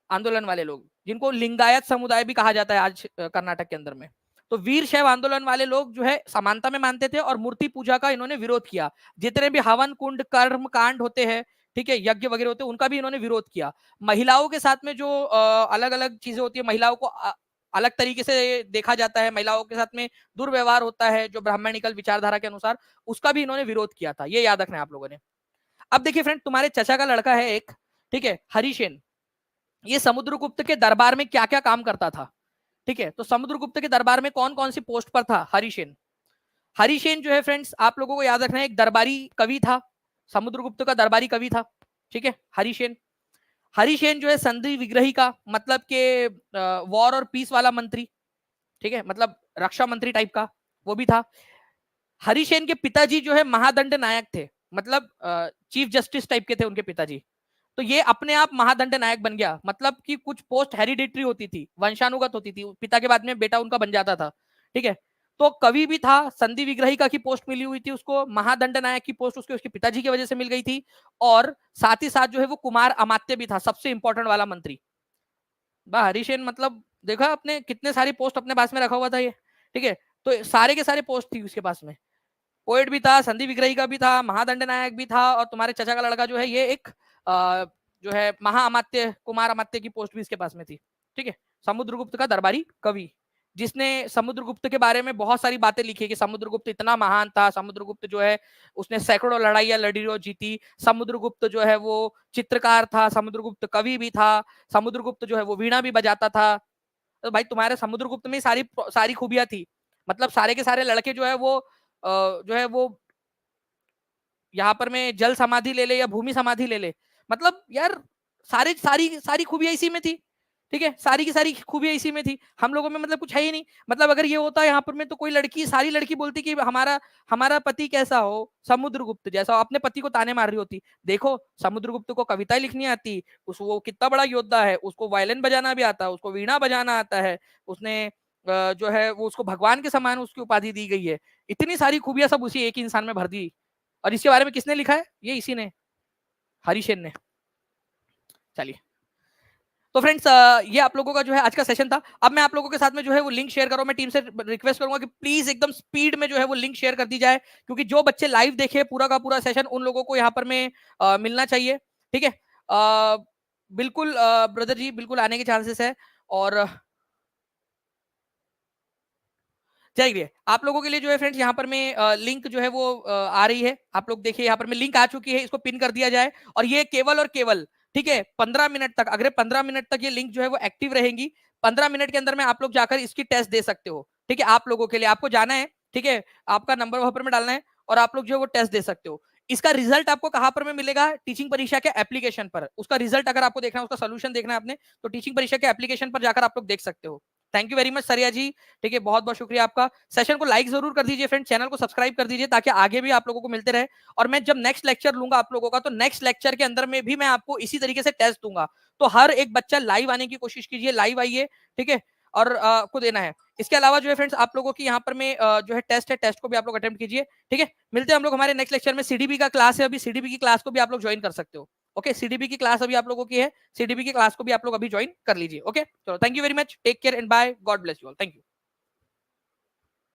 आंदोलन वाले लोग, जिनको लिंगायत समुदाय भी कहा जाता है आज कर्नाटक के अंदर में? तो वीर शैव आंदोलन वाले लोग जो है समानता में मानते थे और मूर्ति पूजा का इन्होंने विरोध किया। जितने भी हवन कुंड कर्म कांड होते हैं, ठीक है, यज्ञ वगैरह होते हैं, उनका भी इन्होंने विरोध किया। महिलाओं के साथ में जो अलग अलग चीजें होती है, महिलाओं को अलग तरीके से देखा जाता है, महिलाओं के साथ में दुर्व्यवहार होता है जो ब्राह्मणिकल विचारधारा के अनुसार, उसका भी इन्होंने विरोध किया था। ये याद रखना है आप लोगों ने। अब देखिए फ्रेंड, तुम्हारे चचा का लड़का है एक, ठीक है, हरिसेन। ये समुद्रगुप्त के दरबार में क्या क्या काम करता था? ठीक है, तो समुद्रगुप्त के दरबार में कौन कौन सी पोस्ट पर था हरिसेन? हरिसेन जो है फ्रेंड्स, आप लोगों को याद रखना है, एक दरबारी कवि था। समुद्रगुप्त का दरबारी कवि था, ठीक है, हरिसेन। हरिसेन जो है संधि विग्रही का, मतलब के वॉर और पीस वाला मंत्री, ठीक है, मतलब रक्षा मंत्री टाइप का, वो भी था। हरिसेन के पिताजी जो है महादंड नायक थे, मतलब चीफ जस्टिस टाइप के थे उनके पिताजी। तो ये अपने आप महादंड नायक बन गया, मतलब कि कुछ पोस्ट हेरिडिटरी होती थी, वंशानुगत होती थी, पिता के बाद में बेटा उनका बन जाता था, ठीक है। तो कवि भी था, संधि विग्रहिका की पोस्ट मिली हुई थी उसको, महादंड नायक की पोस्ट उसके पिताजी की वजह से मिल गई थी, और साथ ही साथ जो है वो कुमार अमात्य भी था, सबसे इंपॉर्टेंट वाला मंत्री। हरिसेन मतलब देखा आपने कितने सारी पोस्ट अपने पास में रखा हुआ था ये, ठीक है। तो सारे के सारे पोस्ट थी उसके पास में, पोएट भी था, संधि विग्रही का भी था, महादंड नायक भी था, और तुम्हारे चचा का लड़का जो है ये एक जो है महाअमात्य, कुमार अमात्य की पोस्ट भी इसके पास में थी, ठीक है। समुद्रगुप्त का दरबारी कवि, जिसने समुद्रगुप्त के बारे में बहुत सारी बातें लिखी कि समुद्रगुप्त इतना महान था, समुद्रगुप्त जो है उसने सैकड़ों लड़ाइयां लड़ी और जीती, समुद्रगुप्त जो है वो चित्रकार था, समुद्रगुप्त कवि भी था, समुद्रगुप्त जो है वो वीणा भी बजाता था। तो भाई तुम्हारे समुद्रगुप्त में सारी सारी खूबियां थी, मतलब सारे के सारे लड़के जो है वो जो है वो यहाँ पर मैं जल समाधि ले ले या भूमि समाधि ले ले, मतलब यार सारी सारी सारी खूबियां इसी में थी, ठीक है, सारी की सारी खूबियां इसी में थी। हम लोगों में मतलब कुछ है ही नहीं। मतलब अगर ये होता यहाँ पर में तो कोई लड़की, सारी लड़की बोलती कि हमारा हमारा पति कैसा हो, समुद्रगुप्त जैसा हो, अपने पति को ताने मार रही होती। देखो समुद्रगुप्त को कविताएं लिखनी आती, उस वो कितना बड़ा योद्धा है, उसको वायलिन बजाना भी आता है, उसको वीणा बजाना आता है, उसने जो है वो उसको भगवान के समान उसकी उपाधि दी गई है। इतनी सारी खूबियां सब उसी एक इंसान में भर दी। और इसके बारे में किसने लिखा है? ये इसी ने, हरिसेन ने। चलिए तो फ्रेंड्स ये आप लोगों का जो है आज का सेशन था। अब मैं आप लोगों के साथ में जो है वो लिंक शेयर करूँ, मैं टीम से रिक्वेस्ट करूंगा कि प्लीज एकदम स्पीड में जो है वो लिंक शेयर कर दी जाए, क्योंकि जो बच्चे लाइव देखे पूरा का पूरा सेशन उन लोगों को यहाँ पर में मिलना चाहिए। ठीक है, बिल्कुल ब्रदर जी, बिल्कुल आने के चांसेस है। और चलिए आप लोगों के लिए जो है फ्रेंड्स यहाँ पर मैं लिंक जो है वो आ रही है, आप लोग देखिए यहाँ पर मैं लिंक आ चुकी है, इसको पिन कर दिया जाए। और ये केवल और केवल ठीक है 15 मिनट तक, अगले 15 मिनट तक ये लिंक जो है वो एक्टिव रहेंगी। 15 मिनट के अंदर में आप लोग जाकर इसकी टेस्ट दे सकते हो। ठीक है, आप लोगों के लिए आपको जाना है, ठीक है, आपका नंबर वहां पर में डालना है और आप लोग जो है वो टेस्ट दे सकते हो। इसका रिजल्ट आपको कहां पर में मिलेगा? टीचिंग परीक्षा के एप्लीकेशन पर। उसका रिजल्ट अगर आपको देखना है, उसका सोल्यूशन देखना है आपने, तो टीचिंग परीक्षा के एप्लीकेशन पर जाकर आप लोग देख सकते हो। थैंक यू वेरी मच सरिया जी। ठीक है, बहुत बहुत शुक्रिया आपका। सेशन को लाइक जरूर कर दीजिए फ्रेंड, चैनल को सब्सक्राइब कर दीजिए ताकि आगे भी आप लोगों को मिलते रहे। और मैं जब नेक्स्ट लेक्चर लूंगा आप लोगों का, तो नेक्स्ट लेक्चर के अंदर में भी मैं आपको इसी तरीके से टेस्ट दूंगा। तो हर एक बच्चा लाइव आने की कोशिश कीजिए, लाइव आइए, ठीक है, और आपको देना है। इसके अलावा जो है फ्रेंड्स आप लोगों की यहाँ पर में जो है टेस्ट है, टेस्ट को भी आप लोग अटेम्प्ट कीजिए। ठीक है, मिलते हैं हम लोग हमारे नेक्स्ट लेक्चर में। सीडीबी का क्लास है अभी, सीडीबी की क्लास को भी आप लोग ज्वाइन कर सकते हो। ओके, सीडीबी की क्लास अभी आप लोगों की है, सीडीबी की क्लास को भी आप लोग अभी ज्वाइन कर लीजिए। ओके, चलो, thank you very much, take care and bye, God bless you all, thank you.